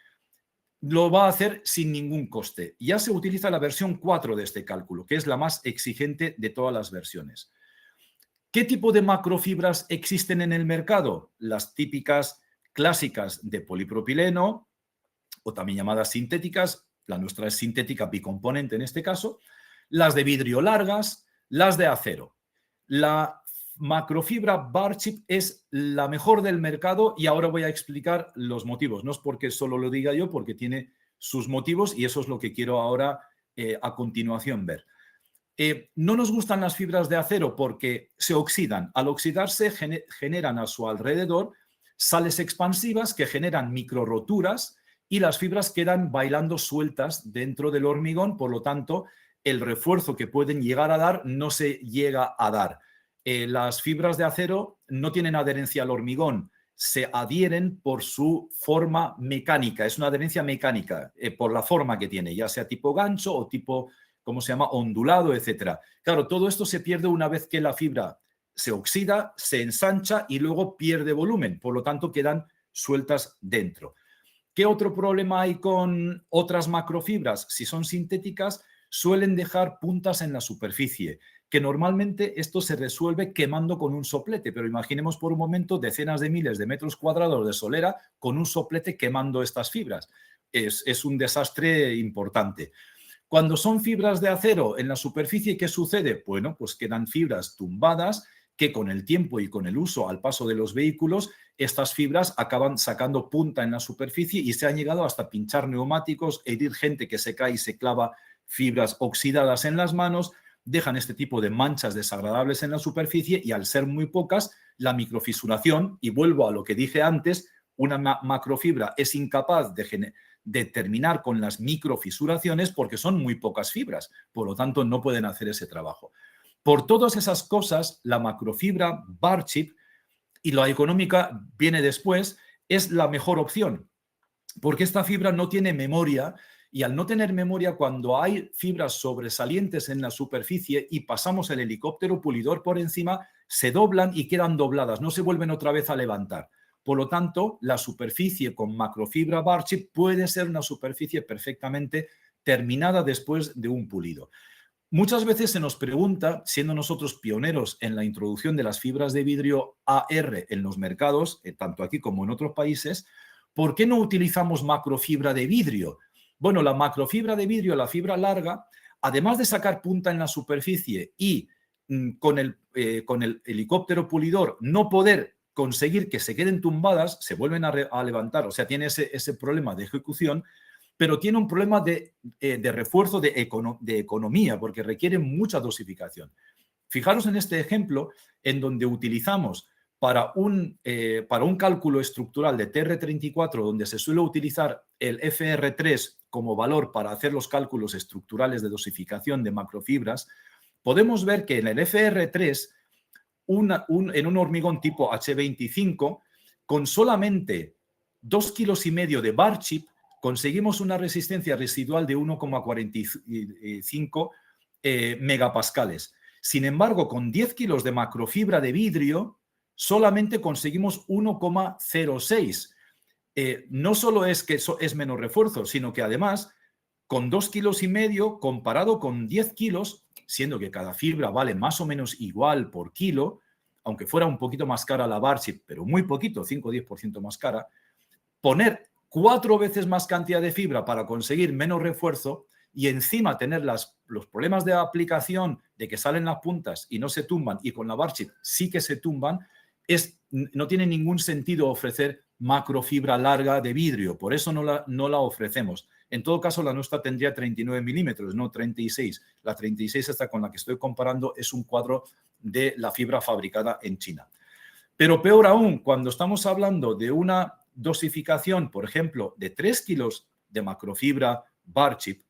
lo va a hacer sin ningún coste. Ya se utiliza la versión 4 de este cálculo, que es la más exigente de todas las versiones. ¿Qué tipo de macrofibras existen en el mercado? Las típicas clásicas de polipropileno, o también llamadas sintéticas. La nuestra es sintética bicomponente en este caso. Las de vidrio largas, las de acero. La macrofibra Barchip es la mejor del mercado y ahora voy a explicar los motivos. No es porque solo lo diga yo, porque tiene sus motivos y eso es lo que quiero ahora a continuación ver. No nos gustan las fibras de acero porque se oxidan. Al oxidarse generan a su alrededor sales expansivas que generan micro roturas y las fibras quedan bailando sueltas dentro del hormigón. Por lo tanto, el refuerzo que pueden llegar a dar no se llega a dar. Las fibras de acero no tienen adherencia al hormigón, se adhieren por su forma mecánica, es una adherencia mecánica, por la forma que tiene, ya sea tipo gancho o tipo, ¿cómo se llama?, ondulado, etcétera. Claro, todo esto se pierde una vez que la fibra se oxida, se ensancha y luego pierde volumen, por lo tanto quedan sueltas dentro. ¿Qué otro problema hay con otras macrofibras? Si son sintéticas, suelen dejar puntas en la superficie, que normalmente esto se resuelve quemando con un soplete, pero imaginemos por un momento decenas de miles de metros cuadrados de solera con un soplete quemando estas fibras. Es un desastre importante. Cuando son fibras de acero en la superficie, ¿qué sucede? Bueno, pues quedan fibras tumbadas que con el tiempo y con el uso al paso de los vehículos, estas fibras acaban sacando punta en la superficie y se han llegado hasta pinchar neumáticos, herir gente que se cae y se clava fibras oxidadas en las manos, dejan este tipo de manchas desagradables en la superficie y al ser muy pocas, la microfisuración, y vuelvo a lo que dije antes, una macrofibra es incapaz de terminar con las microfisuraciones porque son muy pocas fibras, por lo tanto no pueden hacer ese trabajo. Por todas esas cosas, la macrofibra Barchip, y la económica viene después, es la mejor opción, porque esta fibra no tiene memoria. Y al no tener memoria, cuando hay fibras sobresalientes en la superficie y pasamos el helicóptero pulidor por encima, se doblan y quedan dobladas, no se vuelven otra vez a levantar. Por lo tanto, la superficie con macrofibra Barchip puede ser una superficie perfectamente terminada después de un pulido. Muchas veces se nos pregunta, siendo nosotros pioneros en la introducción de las fibras de vidrio AR en los mercados, tanto aquí como en otros países, ¿por qué no utilizamos macrofibra de vidrio? Bueno, la macrofibra de vidrio, la fibra larga, además de sacar punta en la superficie y con el helicóptero pulidor no poder conseguir que se queden tumbadas, se vuelven a levantar, o sea, tiene ese problema de ejecución, pero tiene un problema de refuerzo de economía, porque requiere mucha dosificación. Fijaros en este ejemplo en donde utilizamos para un cálculo estructural de TR34, donde se suele utilizar el FR3 como valor para hacer los cálculos estructurales de dosificación de macrofibras, podemos ver que en el FR3, en un hormigón tipo H25, con solamente 2,5 kilos de Barchip, conseguimos una resistencia residual de 1,45 megapascales. Sin embargo, con 10 kilos de macrofibra de vidrio, solamente conseguimos 1,06. no solo es que es menos refuerzo, sino que además con 2,5 kilos comparado con 10 kilos, siendo que cada fibra vale más o menos igual por kilo, aunque fuera un poquito más cara la Barchip, pero muy poquito, 5 o 10% más cara, poner 4 veces más cantidad de fibra para conseguir menos refuerzo y encima tener los problemas de aplicación de que salen las puntas y no se tumban, y con la Barchip sí que se tumban, no tiene ningún sentido ofrecer macrofibra larga de vidrio, por eso no la ofrecemos. En todo caso, la nuestra tendría 39 milímetros, no 36. La 36, esta con la que estoy comparando, es un cuadro de la fibra fabricada en China. Pero peor aún, cuando estamos hablando de una dosificación, por ejemplo, de 3 kilos de macrofibra Barchip,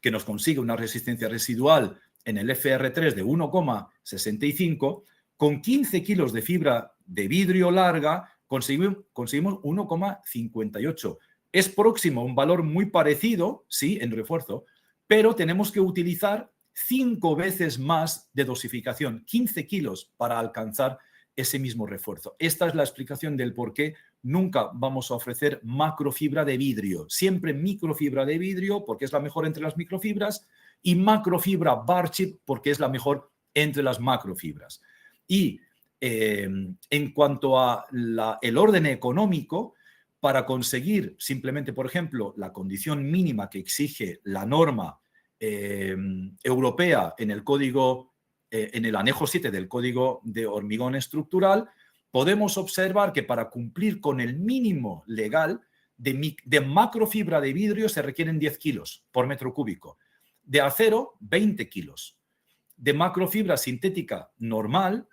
que nos consigue una resistencia residual en el FR3 de 1,65, con 15 kilos de fibra de vidrio larga conseguimos 1,58. Es próximo, un valor muy parecido, sí, en refuerzo, pero tenemos que utilizar 5 veces más de dosificación, 15 kilos para alcanzar ese mismo refuerzo. Esta es la explicación del por qué nunca vamos a ofrecer macrofibra de vidrio. Siempre microfibra de vidrio porque es la mejor entre las microfibras y macrofibra Barchip porque es la mejor entre las macrofibras. Y en cuanto a el orden económico, para conseguir simplemente, por ejemplo, la condición mínima que exige la norma europea en el código, en el anejo 7 del Código de Hormigón Estructural, podemos observar que para cumplir con el mínimo legal de macrofibra de vidrio se requieren 10 kilos por metro cúbico, de acero 20 kilos, de macrofibra sintética normal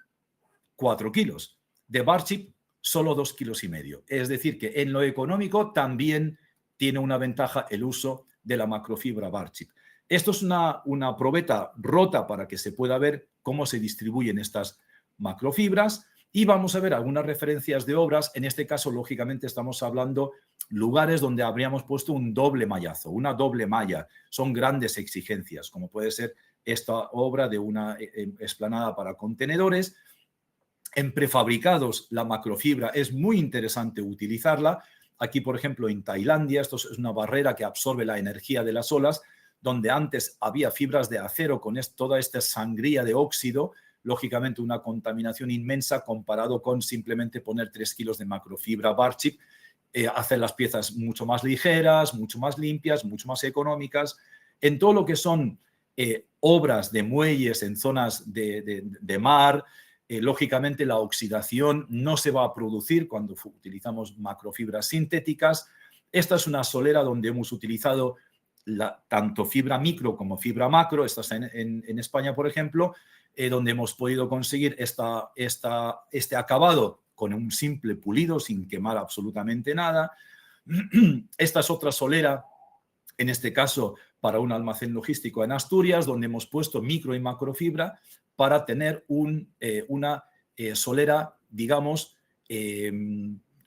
4 kilos, de Barchip solo 2,5 kilos. Es decir, que en lo económico también tiene una ventaja el uso de la macrofibra Barchip. Esto es una probeta rota para que se pueda ver cómo se distribuyen estas macrofibras y vamos a ver algunas referencias de obras. En este caso, lógicamente, estamos hablando lugares donde habríamos puesto un doble mallazo, una doble malla. Son grandes exigencias, como puede ser esta obra de una explanada para contenedores. En prefabricados, la macrofibra es muy interesante utilizarla. Aquí, por ejemplo, en Tailandia, esto es una barrera que absorbe la energía de las olas, donde antes había fibras de acero con toda esta sangría de óxido, lógicamente una contaminación inmensa comparado con simplemente poner 3 kilos de macrofibra Barchip, hacer las piezas mucho más ligeras, mucho más limpias, mucho más económicas. En todo lo que son obras de muelles en zonas de mar, lógicamente la oxidación no se va a producir cuando utilizamos macrofibras sintéticas. Esta es una solera donde hemos utilizado tanto fibra micro como fibra macro. Esta está en España, por ejemplo, donde hemos podido conseguir este acabado con un simple pulido sin quemar absolutamente nada. Esta es otra solera, en este caso para un almacén logístico en Asturias, donde hemos puesto micro y macrofibra para tener una solera, digamos,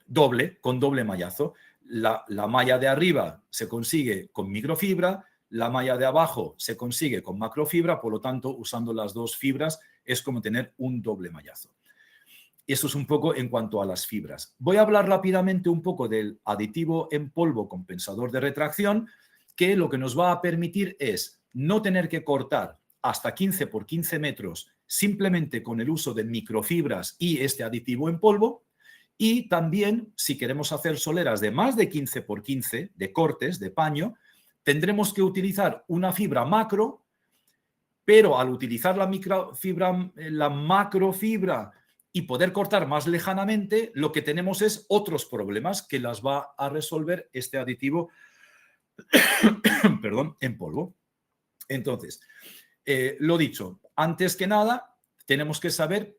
doble, con doble mallazo. La malla de arriba se consigue con microfibra, la malla de abajo se consigue con macrofibra, por lo tanto, usando las dos fibras es como tener un doble mallazo. Eso es un poco en cuanto a las fibras. Voy a hablar rápidamente un poco del aditivo en polvo compensador de retracción, que lo que nos va a permitir es no tener que cortar hasta 15 por 15 metros simplemente con el uso de microfibras y este aditivo en polvo. Y también, si queremos hacer soleras de más de 15 por 15, de cortes, de paño, tendremos que utilizar una fibra macro, pero al utilizar la macrofibra y poder cortar más lejanamente, lo que tenemos es otros problemas que las va a resolver este aditivo perdón, en polvo. Entonces, lo dicho, antes que nada, tenemos que saber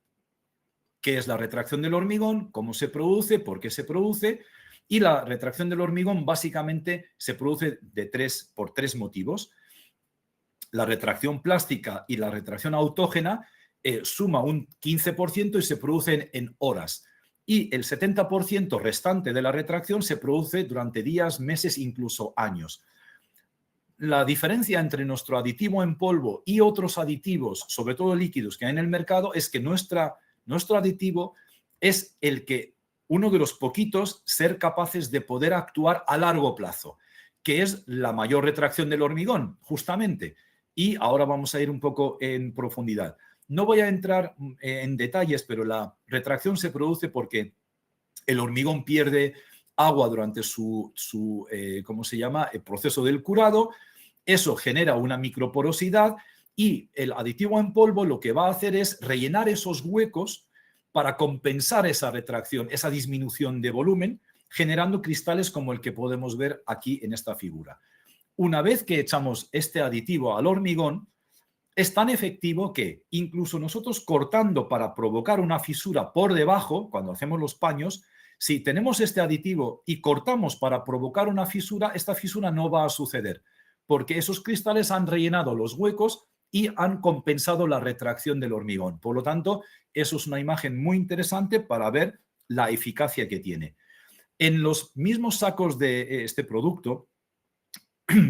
qué es la retracción del hormigón, cómo se produce, por qué se produce. Y la retracción del hormigón básicamente se produce por tres motivos. La retracción plástica y la retracción autógena suma un 15% y se producen en horas. Y el 70% restante de la retracción se produce durante días, meses, incluso años. La diferencia entre nuestro aditivo en polvo y otros aditivos, sobre todo líquidos que hay en el mercado, es que nuestro aditivo es el que uno de los poquitos ser capaces de poder actuar a largo plazo, que es la mayor retracción del hormigón, justamente. Y ahora vamos a ir un poco en profundidad. No voy a entrar en detalles, pero la retracción se produce porque el hormigón pierde agua durante su ¿cómo se llama?, el proceso del curado. Eso genera una microporosidad y el aditivo en polvo lo que va a hacer es rellenar esos huecos para compensar esa retracción, esa disminución de volumen, generando cristales como el que podemos ver aquí en esta figura. Una vez que echamos este aditivo al hormigón, es tan efectivo que incluso nosotros cortando para provocar una fisura por debajo, cuando hacemos los paños, si tenemos este aditivo y cortamos para provocar una fisura, esta fisura no va a suceder, porque esos cristales han rellenado los huecos y han compensado la retracción del hormigón. Por lo tanto, eso es una imagen muy interesante para ver la eficacia que tiene. En los mismos sacos de este producto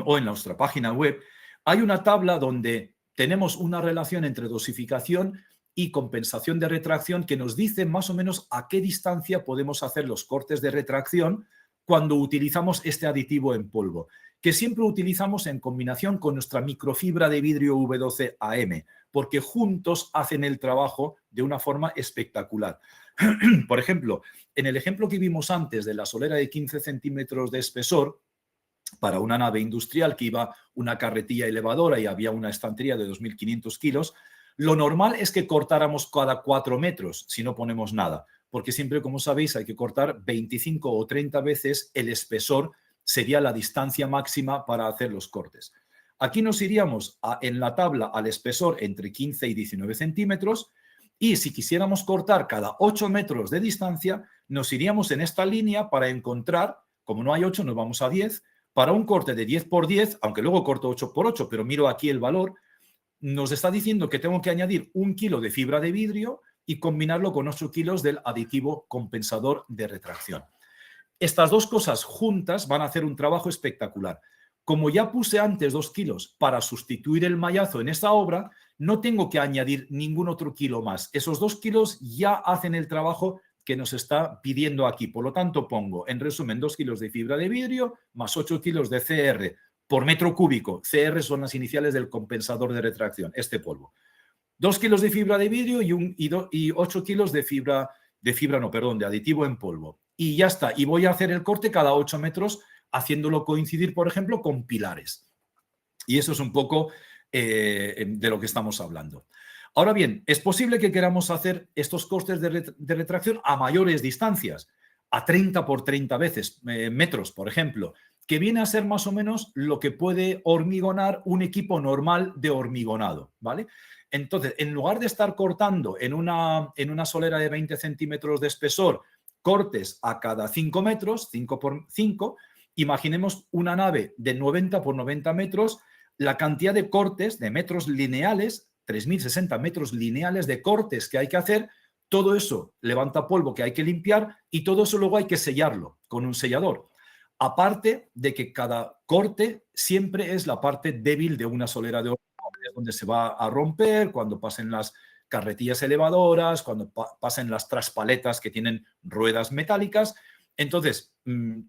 o en nuestra página web hay una tabla donde tenemos una relación entre dosificación y compensación de retracción que nos dice más o menos a qué distancia podemos hacer los cortes de retracción cuando utilizamos este aditivo en polvo, que siempre utilizamos en combinación con nuestra microfibra de vidrio V12AM, porque juntos hacen el trabajo de una forma espectacular. Por ejemplo, en el ejemplo que vimos antes de la solera de 15 centímetros de espesor, para una nave industrial que iba una carretilla elevadora y había una estantería de 2.500 kilos, lo normal es que cortáramos cada 4 metros si no ponemos nada, porque siempre, como sabéis, hay que cortar 25 o 30 veces el espesor, sería la distancia máxima para hacer los cortes. Aquí nos iríamos en la tabla al espesor entre 15 y 19 centímetros y si quisiéramos cortar cada 8 metros de distancia, nos iríamos en esta línea para encontrar, como no hay 8, nos vamos a 10, para un corte de 10 por 10, aunque luego corto 8 por 8, pero miro aquí el valor, nos está diciendo que tengo que añadir 1 kilo de fibra de vidrio y combinarlo con 8 kilos del aditivo compensador de retracción. Estas dos cosas juntas van a hacer un trabajo espectacular. Como ya puse antes 2 kilos para sustituir el mallazo en esta obra, no tengo que añadir ningún otro kilo más. Esos 2 kilos ya hacen el trabajo que nos está pidiendo aquí. Por lo tanto, pongo, en resumen, 2 kilos de fibra de vidrio más 8 kilos de CR por metro cúbico. CR son las iniciales del compensador de retracción, este polvo. 2 kilos de fibra de vidrio y 8 kilos de de aditivo en polvo. Y ya está. Y voy a hacer el corte cada 8 metros, haciéndolo coincidir, por ejemplo, con pilares. Y eso es un poco de lo que estamos hablando. Ahora bien, es posible que queramos hacer estos cortes de retracción a mayores distancias, a 30 por 30 metros, por ejemplo, que viene a ser más o menos lo que puede hormigonar un equipo normal de hormigonado, ¿vale? Entonces, en lugar de estar cortando en una solera de 20 centímetros de espesor, cortes a cada 5 metros, 5 por 5, imaginemos una nave de 90 por 90 metros, la cantidad de cortes de metros lineales, 3.060 metros lineales de cortes que hay que hacer, todo eso levanta polvo que hay que limpiar y todo eso luego hay que sellarlo con un sellador. Aparte de que cada corte siempre es la parte débil de una solera de hormigón, es donde se va a romper cuando pasen las carretillas elevadoras, cuando pasen las traspaletas que tienen ruedas metálicas. Entonces,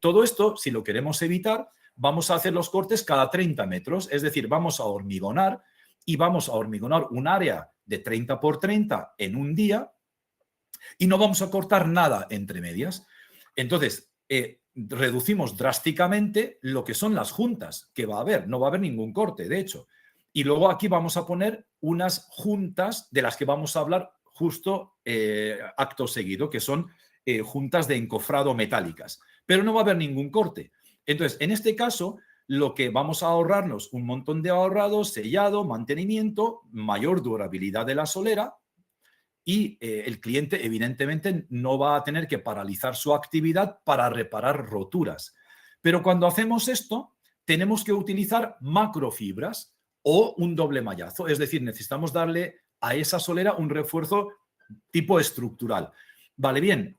todo esto, si lo queremos evitar, vamos a hacer los cortes cada 30 metros, es decir, vamos a hormigonar y vamos a hormigonar un área de 30 por 30 en un día y no vamos a cortar nada entre medias. Entonces, reducimos drásticamente lo que son las juntas que va a haber. No va a haber ningún corte, de hecho. Y luego aquí vamos a poner unas juntas de las que vamos a hablar justo acto seguido, que son juntas de encofrado metálicas. Pero no va a haber ningún corte. Entonces, en este caso, lo que vamos a ahorrarnos, un montón de ahorrado, sellado, mantenimiento, mayor durabilidad de la solera y el cliente evidentemente no va a tener que paralizar su actividad para reparar roturas. Pero cuando hacemos esto, tenemos que utilizar macrofibras o un doble mallazo, es decir, necesitamos darle a esa solera un refuerzo tipo estructural. Vale, bien,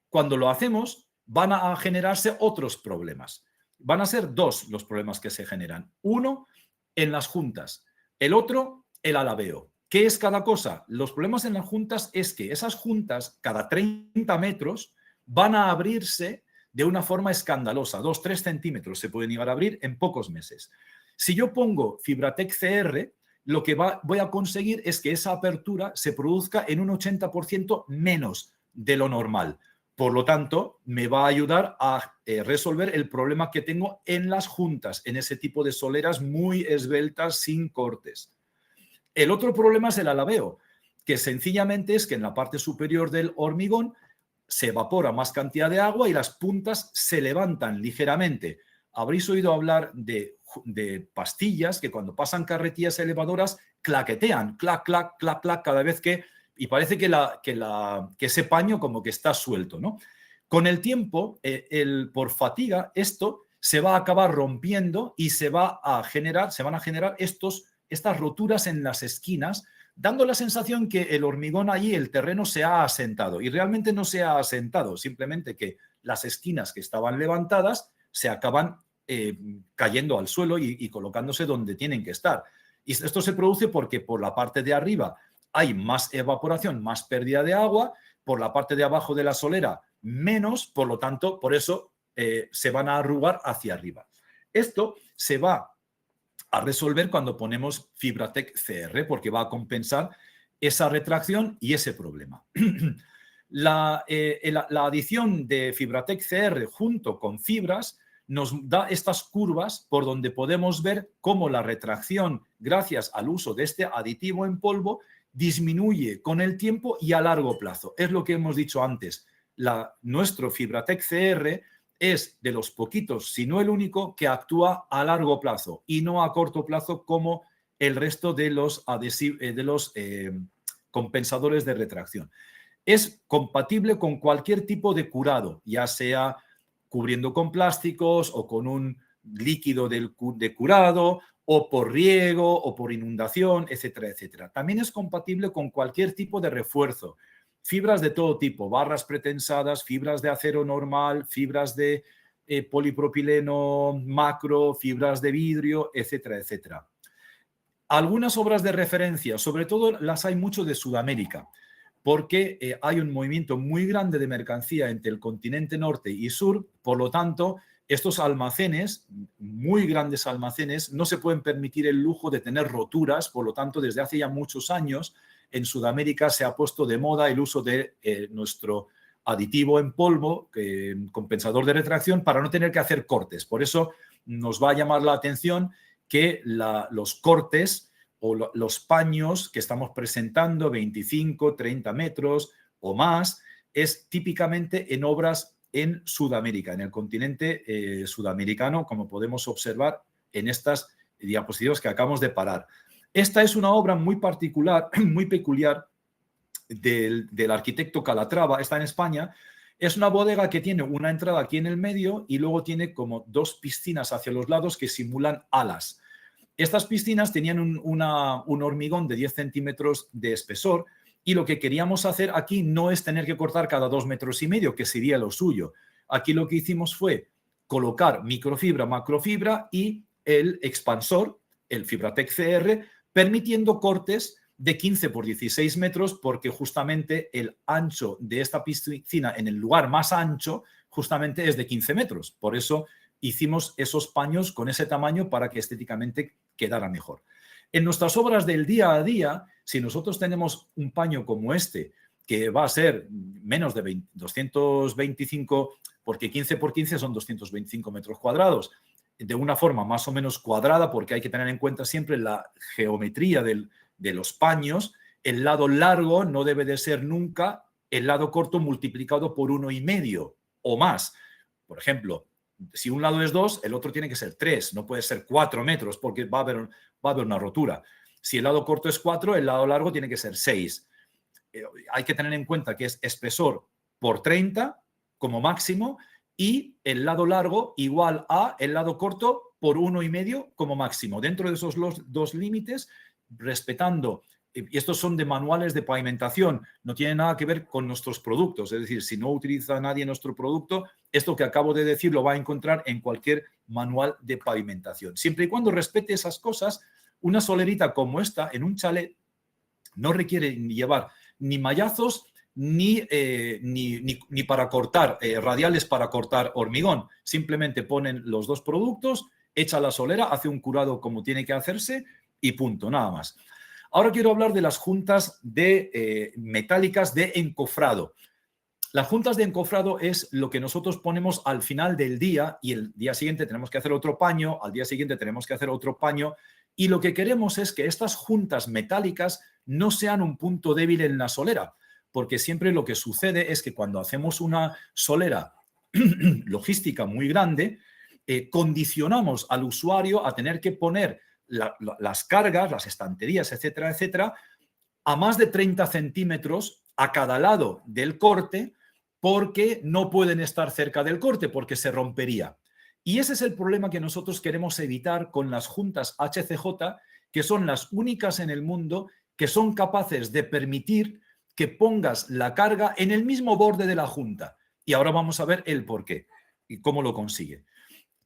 cuando lo hacemos van a generarse otros problemas. Van a ser dos los problemas que se generan. Uno, en las juntas. El otro, el alabeo. ¿Qué es cada cosa? Los problemas en las juntas es que esas juntas, cada 30 metros, van a abrirse de una forma escandalosa. 2-3 centímetros se pueden llegar a abrir en pocos meses. Si yo pongo Fibratec CR, lo que voy a conseguir es que esa apertura se produzca en un 80% menos de lo normal. Por lo tanto, me va a ayudar a resolver el problema que tengo en las juntas, en ese tipo de soleras muy esbeltas, sin cortes. El otro problema es el alabeo, que sencillamente es que en la parte superior del hormigón se evapora más cantidad de agua y las puntas se levantan ligeramente. Habréis oído hablar de pastillas que cuando pasan carretillas elevadoras claquetean, clac, clac, clac, clac, cada vez que... Y parece que ese paño como que está suelto, ¿no? Con el tiempo, por fatiga, esto se va a acabar rompiendo y se van a generar estas roturas en las esquinas, dando la sensación que el hormigón allí, el terreno se ha asentado. Y realmente no se ha asentado, simplemente que las esquinas que estaban levantadas se acaban cayendo al suelo y colocándose donde tienen que estar. Y esto se produce porque por la parte de arriba hay más evaporación, más pérdida de agua, por la parte de abajo de la solera menos, por lo tanto, por eso se van a arrugar hacia arriba. Esto se va a resolver cuando ponemos Fibratec CR, porque va a compensar esa retracción y ese problema. La adición de Fibratec CR junto con fibras nos da estas curvas por donde podemos ver cómo la retracción, gracias al uso de este aditivo en polvo, disminuye con el tiempo y a largo plazo. Es lo que hemos dicho antes. Nuestro Fibratec CR es de los poquitos, si no el único, que actúa a largo plazo y no a corto plazo como el resto de los compensadores de retracción. Es compatible con cualquier tipo de curado, ya sea cubriendo con plásticos o con un líquido de curado, o por riego, o por inundación, etcétera, etcétera. También es compatible con cualquier tipo de refuerzo. Fibras de todo tipo, barras pretensadas, fibras de acero normal, fibras de polipropileno macro, fibras de vidrio, etcétera, etcétera. Algunas obras de referencia, sobre todo las hay mucho de Sudamérica, porque hay un movimiento muy grande de mercancía entre el continente norte y sur, por lo tanto, estos almacenes, muy grandes almacenes, no se pueden permitir el lujo de tener roturas, por lo tanto, desde hace ya muchos años en Sudamérica se ha puesto de moda el uso de nuestro aditivo en polvo, compensador de retracción, para no tener que hacer cortes. Por eso nos va a llamar la atención que los cortes o los paños que estamos presentando, 25, 30 metros o más, es típicamente en obras en Sudamérica, en el continente sudamericano, como podemos observar en estas diapositivas que acabamos de parar. Esta es una obra muy particular, muy peculiar del arquitecto Calatrava, está en España. Es una bodega que tiene una entrada aquí en el medio y luego tiene como dos piscinas hacia los lados que simulan alas. Estas piscinas tenían un hormigón de 10 centímetros de espesor. Y lo que queríamos hacer aquí no es tener que cortar cada 2,5 metros, que sería lo suyo. Aquí lo que hicimos fue colocar microfibra, macrofibra y el expansor, el Fibratec CR, permitiendo cortes de 15 por 16 metros porque justamente el ancho de esta piscina en el lugar más ancho justamente es de 15 metros. Por eso hicimos esos paños con ese tamaño para que estéticamente quedara mejor. En nuestras obras del día a día, si nosotros tenemos un paño como este, que va a ser menos de 225, porque 15 por 15 son 225 metros cuadrados, de una forma más o menos cuadrada, porque hay que tener en cuenta siempre la geometría de los paños, el lado largo no debe de ser nunca el lado corto multiplicado por 1,5 o más. Por ejemplo, si un lado es 2, el otro tiene que ser 3, no puede ser 4 metros porque va a haber una rotura. Si el lado corto es 4, el lado largo tiene que ser 6. Hay que tener en cuenta que es espesor por 30 como máximo y el lado largo igual a el lado corto por 1,5 como máximo. Dentro de esos dos límites, respetando, y estos son de manuales de pavimentación, no tiene nada que ver con nuestros productos, es decir, si no utiliza nadie nuestro producto, esto que acabo de decir lo va a encontrar en cualquier manual de pavimentación. Siempre y cuando respete esas cosas, una solerita como esta en un chalet no requiere llevar ni mallazos ni para cortar radiales para cortar hormigón. Simplemente ponen los dos productos, echa la solera, hace un curado como tiene que hacerse y punto, nada más. Ahora quiero hablar de las juntas metálicas de encofrado. Las juntas de encofrado es lo que nosotros ponemos al final del día y el día siguiente tenemos que hacer otro paño, al día siguiente tenemos que hacer otro paño y lo que queremos es que estas juntas metálicas no sean un punto débil en la solera, porque siempre lo que sucede es que cuando hacemos una solera logística muy grande, condicionamos al usuario a tener que poner las cargas, las estanterías, etcétera, etcétera, a más de 30 centímetros a cada lado del corte porque no pueden estar cerca del corte porque se rompería. Y ese es el problema que nosotros queremos evitar con las juntas HCJ, que son las únicas en el mundo que son capaces de permitir que pongas la carga en el mismo borde de la junta. Y ahora vamos a ver el por qué y cómo lo consigue.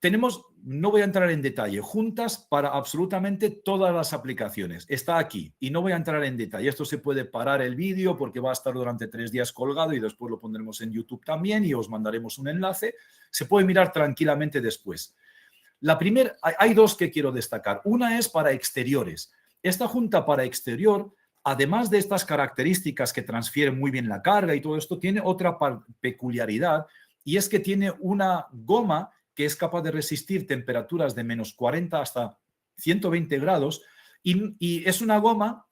Tenemos, no voy a entrar en detalle, juntas para absolutamente todas las aplicaciones. Está aquí y no voy a entrar en detalle. Esto se puede parar el vídeo porque va a estar durante 3 días colgado y después lo pondremos en YouTube también y os mandaremos un enlace. Se puede mirar tranquilamente después. La primera, hay dos que quiero destacar. Una es para exteriores. Esta junta para exterior, además de estas características que transfieren muy bien la carga y todo esto, tiene otra peculiaridad y es que tiene una goma que es capaz de resistir temperaturas de menos 40 hasta 120 grados y es una goma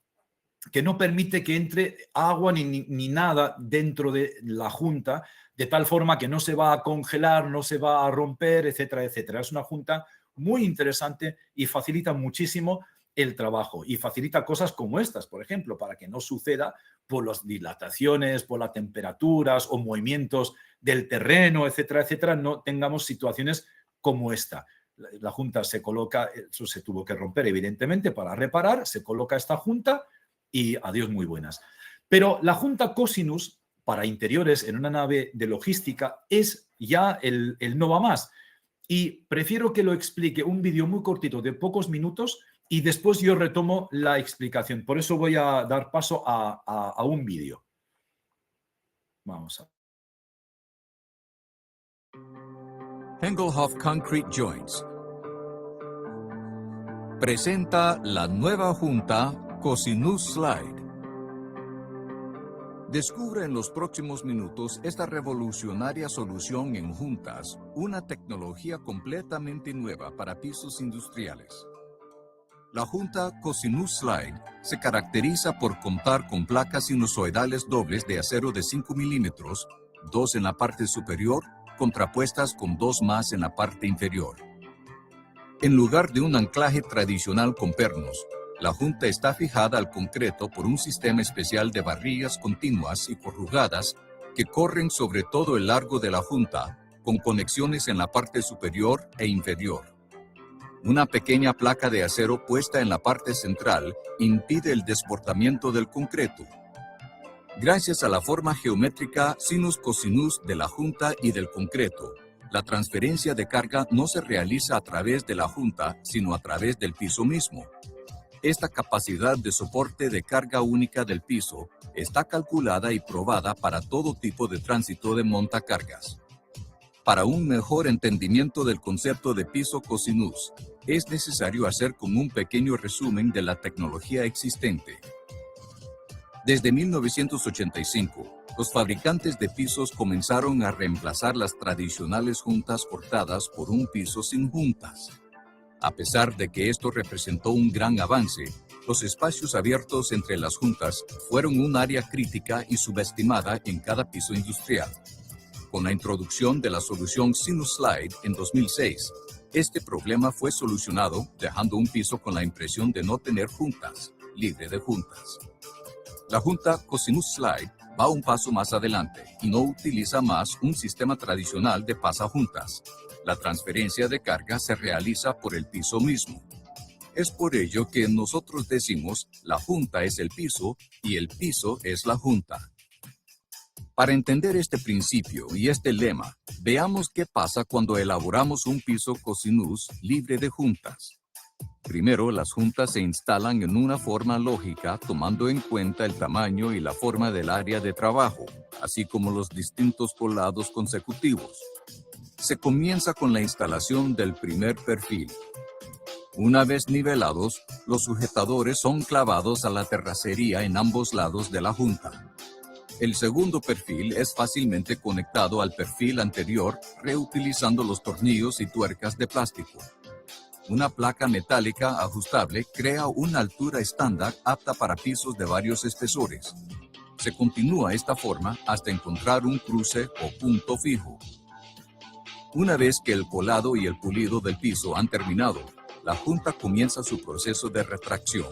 que no permite que entre agua ni nada dentro de la junta, de tal forma que no se va a congelar, no se va a romper, etcétera, etcétera. Es una junta muy interesante y facilita muchísimo el trabajo y facilita cosas como estas, por ejemplo, para que no suceda por las dilataciones, por las temperaturas o movimientos del terreno, etcétera, etcétera, no tengamos situaciones como esta. La junta se coloca, eso se tuvo que romper evidentemente para reparar, se coloca esta junta y adiós muy buenas. Pero la junta Cosinus para interiores en una nave de logística es ya el no va más y prefiero que lo explique un vídeo muy cortito de pocos minutos y después yo retomo la explicación. Por eso voy a dar paso a un vídeo. Vamos a ver. Engelhoff Concrete Joints presenta la nueva junta Cosinus Slide. Descubre en los próximos minutos esta revolucionaria solución en juntas, una tecnología completamente nueva para pisos industriales. La junta Cosinus Slide se caracteriza por contar con placas sinusoidales dobles de acero de 5 milímetros, 2 en la parte superior, contrapuestas con 2 más en la parte inferior. En lugar de un anclaje tradicional con pernos, la junta está fijada al concreto por un sistema especial de barrillas continuas y corrugadas que corren sobre todo el largo de la junta, con conexiones en la parte superior e inferior. Una pequeña placa de acero puesta en la parte central impide el desbordamiento del concreto. Gracias a la forma geométrica sinus-cosinus de la junta y del concreto, la transferencia de carga no se realiza a través de la junta, sino a través del piso mismo. Esta capacidad de soporte de carga única del piso está calculada y probada para todo tipo de tránsito de montacargas. Para un mejor entendimiento del concepto de piso cosinus, es necesario hacer como un pequeño resumen de la tecnología existente. Desde 1985, los fabricantes de pisos comenzaron a reemplazar las tradicionales juntas cortadas por un piso sin juntas. A pesar de que esto representó un gran avance, los espacios abiertos entre las juntas fueron un área crítica y subestimada en cada piso industrial. Con la introducción de la solución Sinus Slide en 2006, este problema fue solucionado dejando un piso con la impresión de no tener juntas, libre de juntas. La junta Cosinus Slide va un paso más adelante y no utiliza más un sistema tradicional de pasajuntas. La transferencia de carga se realiza por el piso mismo. Es por ello que nosotros decimos la junta es el piso y el piso es la junta. Para entender este principio y este lema, veamos qué pasa cuando elaboramos un piso cosinus libre de juntas. Primero, las juntas se instalan en una forma lógica, tomando en cuenta el tamaño y la forma del área de trabajo, así como los distintos colados consecutivos. Se comienza con la instalación del primer perfil. Una vez nivelados, los sujetadores son clavados a la terracería en ambos lados de la junta. El segundo perfil es fácilmente conectado al perfil anterior, reutilizando los tornillos y tuercas de plástico. Una placa metálica ajustable crea una altura estándar apta para pisos de varios espesores. Se continúa esta forma hasta encontrar un cruce o punto fijo. Una vez que el colado y el pulido del piso han terminado, la junta comienza su proceso de refracción.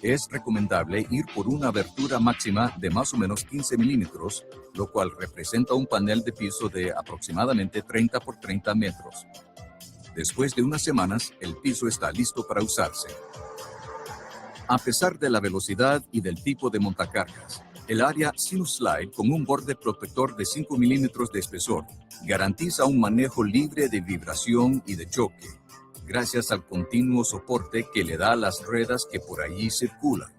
Es recomendable ir por una abertura máxima de más o menos 15 milímetros, lo cual representa un panel de piso de aproximadamente 30 por 30 metros. Después de unas semanas, el piso está listo para usarse. A pesar de la velocidad y del tipo de montacargas, el área Sinus Slide con un borde protector de 5 milímetros de espesor garantiza un manejo libre de vibración y de choque, gracias al continuo soporte que le da a las ruedas que por allí circulan.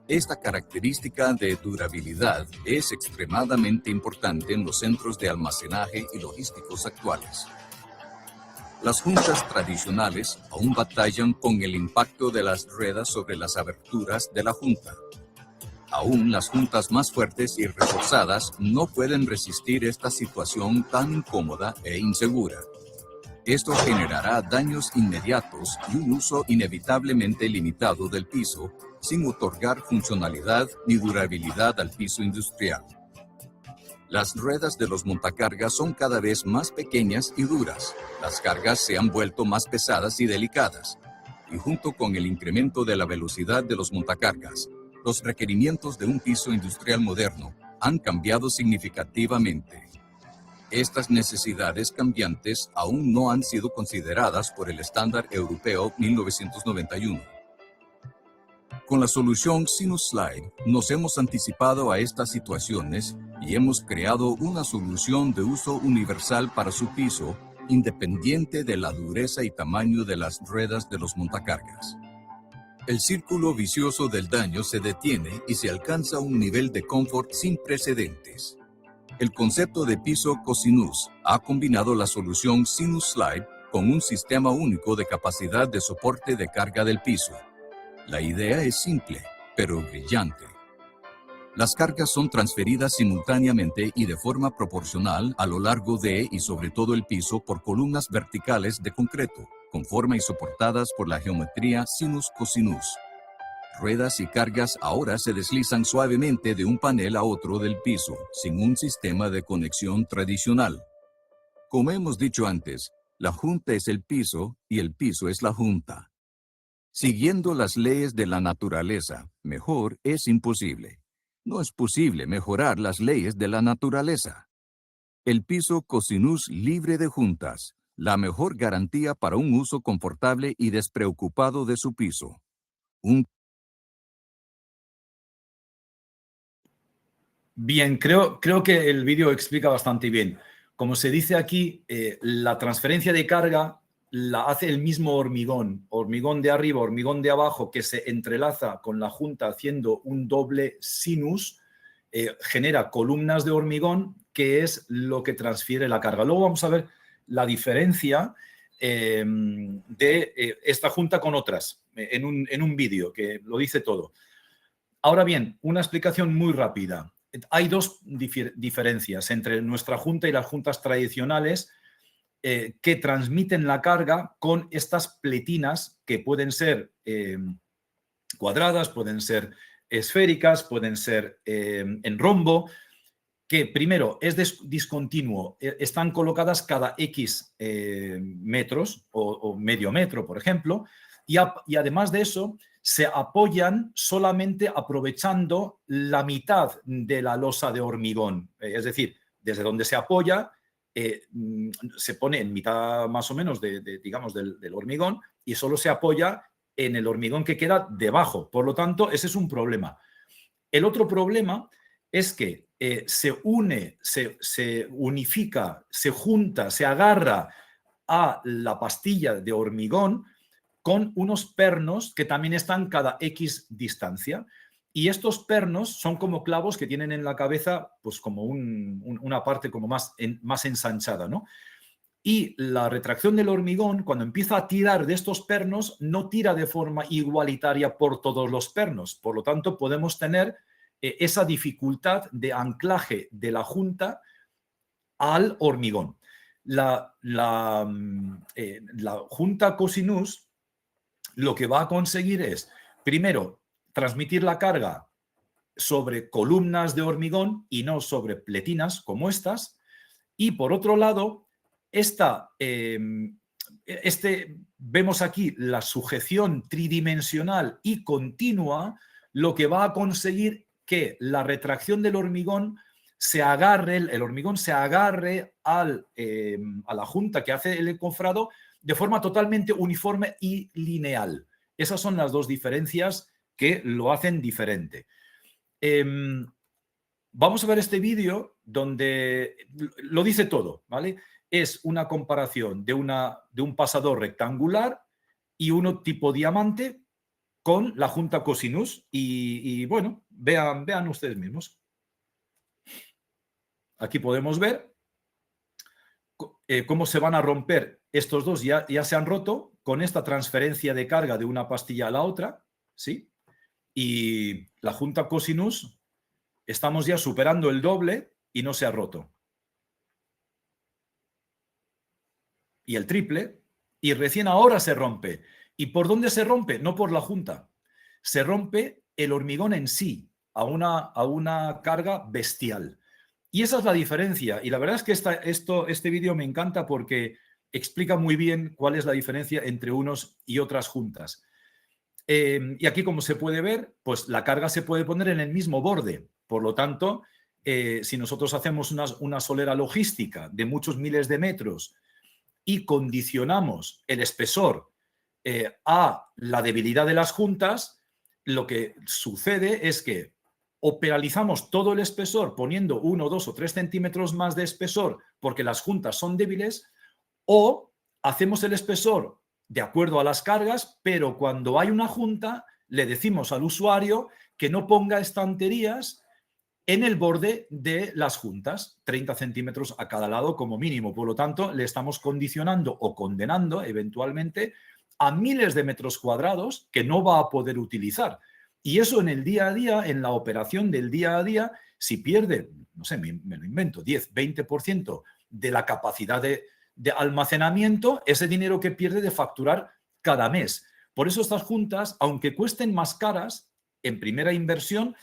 Esta característica de durabilidad es extremadamente importante en los centros de almacenaje y logísticos actuales. Las juntas tradicionales aún batallan con el impacto de las ruedas sobre las aberturas de la junta. Aún las juntas más fuertes y reforzadas no pueden resistir esta situación tan incómoda e insegura. Esto generará daños inmediatos y un uso inevitablemente limitado del piso, sin otorgar funcionalidad ni durabilidad al piso industrial. Las ruedas de los montacargas son cada vez más pequeñas y duras. Las cargas se han vuelto más pesadas y delicadas. Y junto con el incremento de la velocidad de los montacargas, los requerimientos de un piso industrial moderno han cambiado significativamente. Estas necesidades cambiantes aún no han sido consideradas por el estándar europeo 1991. Con la solución Sinus Slide, nos hemos anticipado a estas situaciones y hemos creado una solución de uso universal para su piso, independiente de la dureza y tamaño de las ruedas de los montacargas. El círculo vicioso del daño se detiene y se alcanza un nivel de confort sin precedentes. El concepto de piso cosinus ha combinado la solución Sinus Slide con un sistema único de capacidad de soporte de carga del piso. La idea es simple, pero brillante. Las cargas son transferidas simultáneamente y de forma proporcional a lo largo de y sobre todo el piso por columnas verticales de concreto, con forma y soportadas por la geometría sinus-cosinus. Ruedas y cargas ahora se deslizan suavemente de un panel a otro del piso, sin un sistema de conexión tradicional. Como hemos dicho antes, la junta es el piso y el piso es la junta. Siguiendo las leyes de la naturaleza, mejor es imposible. No es posible mejorar las leyes de la naturaleza. El piso cosinus libre de juntas, la mejor garantía para un uso confortable y despreocupado de su piso. Bien, creo que el vídeo explica bastante bien. Como se dice aquí, la transferencia de carga la hace el mismo hormigón de arriba, hormigón de abajo, que se entrelaza con la junta haciendo un doble sinus, genera columnas de hormigón, que es lo que transfiere la carga. Luego vamos a ver la diferencia de esta junta con otras en un vídeo que lo dice todo. Ahora bien, una explicación muy rápida. Hay dos diferencias entre nuestra junta y las juntas tradicionales que transmiten la carga con estas pletinas que pueden ser cuadradas, pueden ser esféricas, pueden ser en rombo, que primero es discontinuo, están colocadas cada X metros o medio metro, por ejemplo, y además de eso se apoyan solamente aprovechando la mitad de la losa de hormigón, es decir, desde donde se apoya se pone en mitad más o menos digamos, del hormigón y solo se apoya en el hormigón que queda debajo. Por lo tanto, ese es un problema. El otro problema es que se une, se unifica, se junta, se agarra a la pastilla de hormigón con unos pernos que también están cada X distancia. Y estos pernos son como clavos que tienen en la cabeza pues como una parte como más ensanchada, ¿no? Y la retracción del hormigón, cuando empieza a tirar de estos pernos, no tira de forma igualitaria por todos los pernos. Por lo tanto, podemos tener esa dificultad de anclaje de la junta al hormigón. La junta cosinus lo que va a conseguir es, primero, transmitir la carga sobre columnas de hormigón y no sobre pletinas como estas. Y por otro lado, vemos aquí la sujeción tridimensional y continua, lo que va a conseguir que la retracción del hormigón se agarre, el hormigón se agarre a la junta que hace el encofrado de forma totalmente uniforme y lineal. Esas son las dos diferencias que lo hacen diferente. Vamos a ver este vídeo donde lo dice todo, ¿vale? Es una comparación de un pasador rectangular y uno tipo diamante con la junta cosinus y bueno, vean ustedes mismos. Aquí podemos ver cómo se van a romper estos dos, ya se han roto con esta transferencia de carga de una pastilla a la otra, ¿sí? Y la junta cosinus estamos ya superando el doble y no se ha roto. Y el triple, y recién ahora se rompe. ¿Y por dónde se rompe? No por la junta. Se rompe el hormigón en sí, a una carga bestial. Y esa es la diferencia. Y la verdad es que este vídeo me encanta porque explica muy bien cuál es la diferencia entre unos y otras juntas. Y aquí, como se puede ver, pues la carga se puede poner en el mismo borde. Por lo tanto, si nosotros hacemos una solera logística de muchos miles de metros y condicionamos el espesor a la debilidad de las juntas, lo que sucede es que o penalizamos todo el espesor poniendo 1, 2 o 3 centímetros más de espesor porque las juntas son débiles, o hacemos el espesor de acuerdo a las cargas, pero cuando hay una junta le decimos al usuario que no ponga estanterías en el borde de las juntas, 30 centímetros a cada lado como mínimo. Por lo tanto, le estamos condicionando o condenando eventualmente a miles de metros cuadrados que no va a poder utilizar. Y eso en el día a día, en la operación del día a día, si pierde, no sé, me lo invento, 10, 20% de la capacidad de almacenamiento, ese dinero que pierde de facturar cada mes. Por eso estas juntas, aunque cuesten más caras en primera inversión,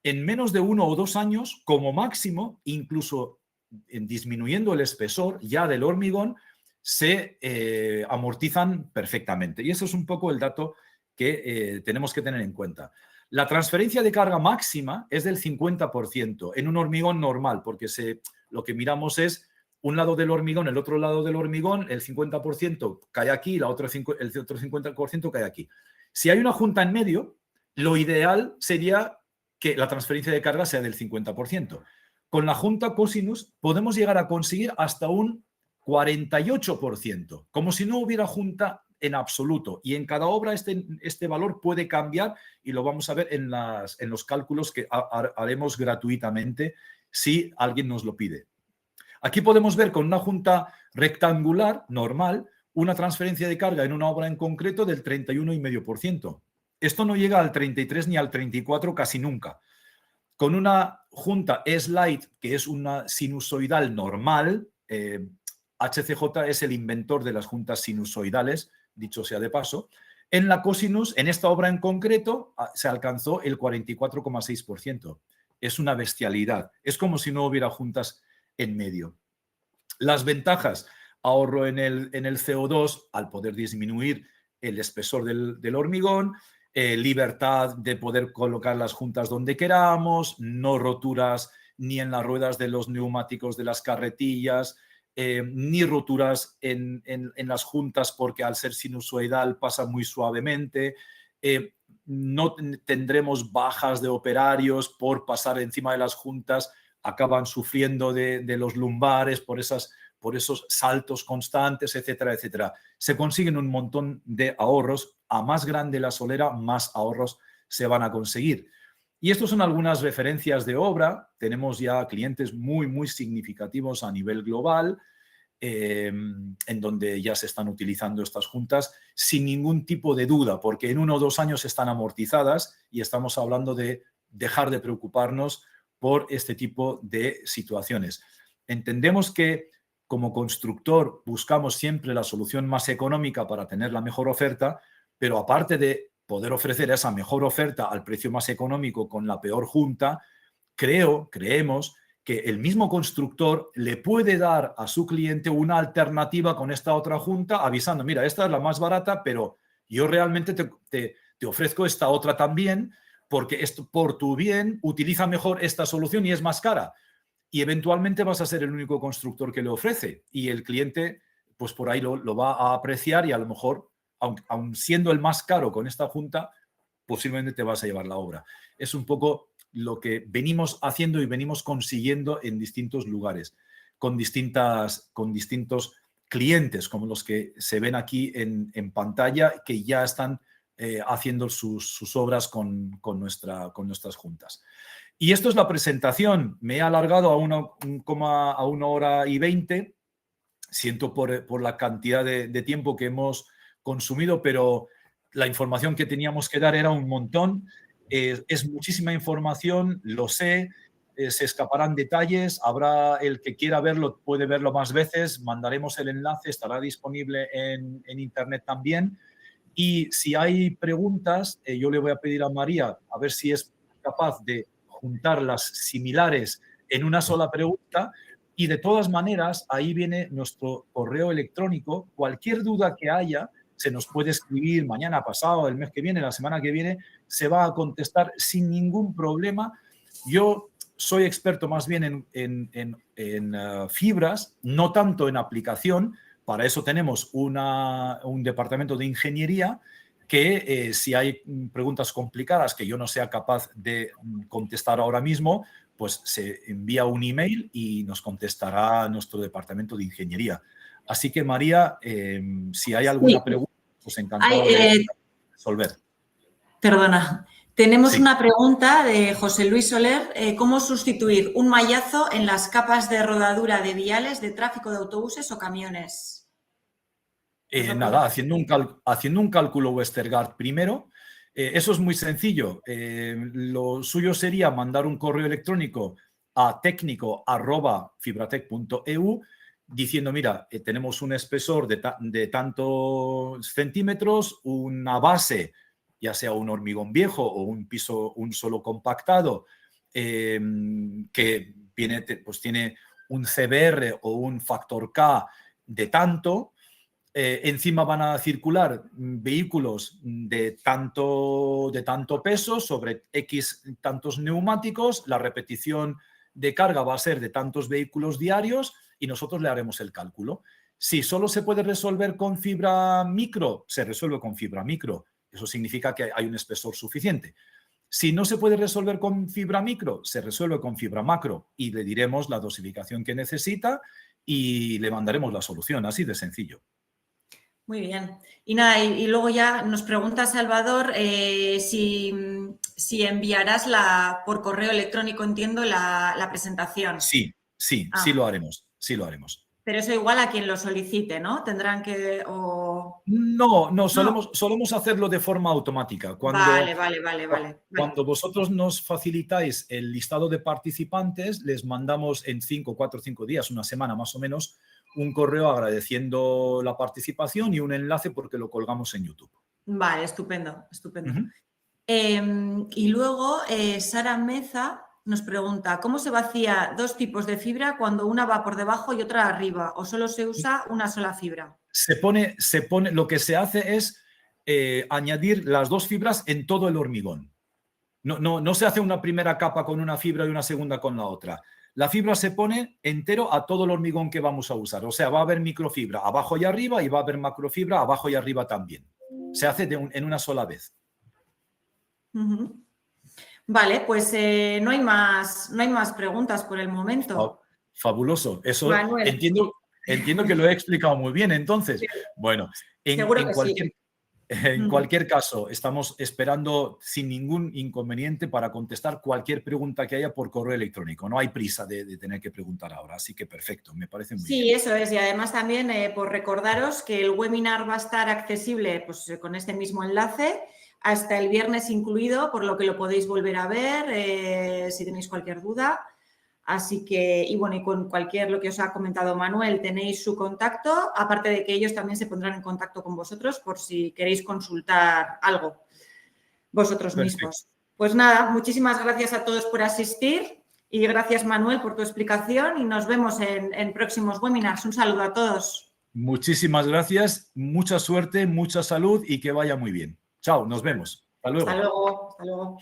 en menos de 1 o 2 años, como máximo, incluso disminuyendo el espesor ya del hormigón, se amortizan perfectamente. Y eso es un poco el dato que tenemos que tener en cuenta. La transferencia de carga máxima es del 50% en un hormigón normal, porque lo que miramos es un lado del hormigón, el otro lado del hormigón, el 50% cae aquí, el otro 50% cae aquí. Si hay una junta en medio, lo ideal sería que la transferencia de carga sea del 50%. Con la junta cosinus podemos llegar a conseguir hasta un 48%, como si no hubiera junta en absoluto. Y en cada obra este valor puede cambiar y lo vamos a ver en los cálculos que haremos gratuitamente si alguien nos lo pide. Aquí podemos ver con una junta rectangular normal una transferencia de carga en una obra en concreto del 31,5%. Esto no llega al 33 ni al 34 casi nunca. Con una junta S-Lite, que es una sinusoidal normal, HCJ es el inventor de las juntas sinusoidales, dicho sea de paso, en la cosinus, en esta obra en concreto, se alcanzó el 44,6%. Es una bestialidad. Es como si no hubiera juntas en medio. Las ventajas: ahorro en el CO2 al poder disminuir el espesor del hormigón, libertad de poder colocar las juntas donde queramos, no roturas ni en las ruedas de los neumáticos de las carretillas, ni roturas en las juntas porque al ser sinusoidal pasa muy suavemente, no tendremos bajas de operarios por pasar encima de las juntas, acaban sufriendo de los lumbares por por esos saltos constantes, etcétera, etcétera. Se consiguen un montón de ahorros. A más grande la solera, más ahorros se van a conseguir. Y estas son algunas referencias de obra. Tenemos ya clientes muy, muy significativos a nivel global, en donde ya se están utilizando estas juntas sin ningún tipo de duda, porque en 1 o 2 años están amortizadas y estamos hablando de dejar de preocuparnos por este tipo de situaciones. Entendemos que como constructor buscamos siempre la solución más económica para tener la mejor oferta, pero aparte de poder ofrecer esa mejor oferta al precio más económico con la peor junta, creemos que el mismo constructor le puede dar a su cliente una alternativa con esta otra junta, avisando, mira, esta es la más barata, pero yo realmente te ofrezco esta otra también, porque esto, por tu bien, utiliza mejor esta solución y es más cara. Y eventualmente vas a ser el único constructor que le ofrece. Y el cliente, pues por ahí lo va a apreciar y a lo mejor, aun siendo el más caro con esta junta, posiblemente te vas a llevar la obra. Es un poco lo que venimos haciendo y venimos consiguiendo en distintos lugares, con distintos clientes, como los que se ven aquí en pantalla, que ya están haciendo sus obras con nuestras juntas. Y esto es la presentación. Me he alargado a 1 hora y 20. Siento por la cantidad de tiempo que hemos consumido, pero la información que teníamos que dar era un montón. Es muchísima información, lo sé. Se escaparán detalles. Habrá el que quiera verlo, puede verlo más veces. Mandaremos el enlace, estará disponible en internet también. Y si hay preguntas, yo le voy a pedir a María a ver si es capaz de juntar las similares en una sola pregunta. Y de todas maneras, ahí viene nuestro correo electrónico. Cualquier duda que haya, se nos puede escribir mañana, pasado, el mes que viene, la semana que viene, se va a contestar sin ningún problema. Yo soy experto más bien en fibras, no tanto en aplicación. Para eso tenemos un departamento de ingeniería que si hay preguntas complicadas que yo no sea capaz de contestar ahora mismo, pues se envía un email y nos contestará nuestro departamento de ingeniería. Así que, María, si hay alguna pregunta, pues encantado de resolver. Perdona. Tenemos Sí. una pregunta de José Luis Soler. ¿Cómo sustituir un mallazo en las capas de rodadura de viales de tráfico de autobuses o camiones? Nada, haciendo un cálculo Westergaard primero. Eso es muy sencillo. Lo suyo sería mandar un correo electrónico a técnico@fibratec.eu diciendo, mira, tenemos un espesor de tantos centímetros, una base, ya sea un hormigón viejo o un piso, un suelo compactado, que tiene un CBR o un factor K de tanto. Encima van a circular vehículos de tanto peso sobre X tantos neumáticos, la repetición de carga va a ser de tantos vehículos diarios y nosotros le haremos el cálculo. Si solo se puede resolver con fibra micro, se resuelve con fibra micro. Eso significa que hay un espesor suficiente. Si no se puede resolver con fibra micro, se resuelve con fibra macro y le diremos la dosificación que necesita y le mandaremos la solución, así de sencillo. Muy bien. Y nada, y luego ya nos pregunta Salvador si enviarás por correo electrónico, entiendo, la presentación. Sí lo haremos, Pero eso igual a quien lo solicite, ¿no? Tendrán que... No, solemos hacerlo de forma automática. Vale. Cuando vosotros nos facilitáis el listado de participantes, les mandamos en 4 o 5 días, una semana más o menos, un correo agradeciendo la participación y un enlace porque lo colgamos en YouTube. Vale, estupendo. Uh-huh. Y luego Sara Meza nos pregunta, ¿cómo se vacía 2 tipos de fibra cuando una va por debajo y otra arriba? ¿O solo se usa una sola fibra? Lo que se hace es añadir las 2 fibras en todo el hormigón. No se hace una primera capa con una fibra y una segunda con la otra. La fibra se pone entero a todo el hormigón que vamos a usar. O sea, va a haber microfibra abajo y arriba y va a haber macrofibra abajo y arriba también. Se hace en una sola vez. Uh-huh. Vale, pues no hay más preguntas por el momento. Fabuloso. Eso Manuel. Entiendo que lo he explicado muy bien, entonces. Sí. Bueno, Seguro que sí. en cualquier caso, estamos esperando sin ningún inconveniente para contestar cualquier pregunta que haya por correo electrónico. No hay prisa de tener que preguntar ahora, así que perfecto, me parece muy bien. Sí, eso es. Y además también por recordaros que el webinar va a estar accesible pues, con este mismo enlace hasta el viernes incluido, por lo que lo podéis volver a ver si tenéis cualquier duda. Así que, y bueno, y con cualquier, lo que os ha comentado Manuel, tenéis su contacto, aparte de que ellos también se pondrán en contacto con vosotros por si queréis consultar algo vosotros mismos. Pues nada, muchísimas gracias a todos por asistir y gracias Manuel por tu explicación y nos vemos en próximos webinars. Un saludo a todos. Muchísimas gracias, mucha suerte, mucha salud y que vaya muy bien. Chao, nos vemos. Hasta luego. Hasta luego. Hasta luego.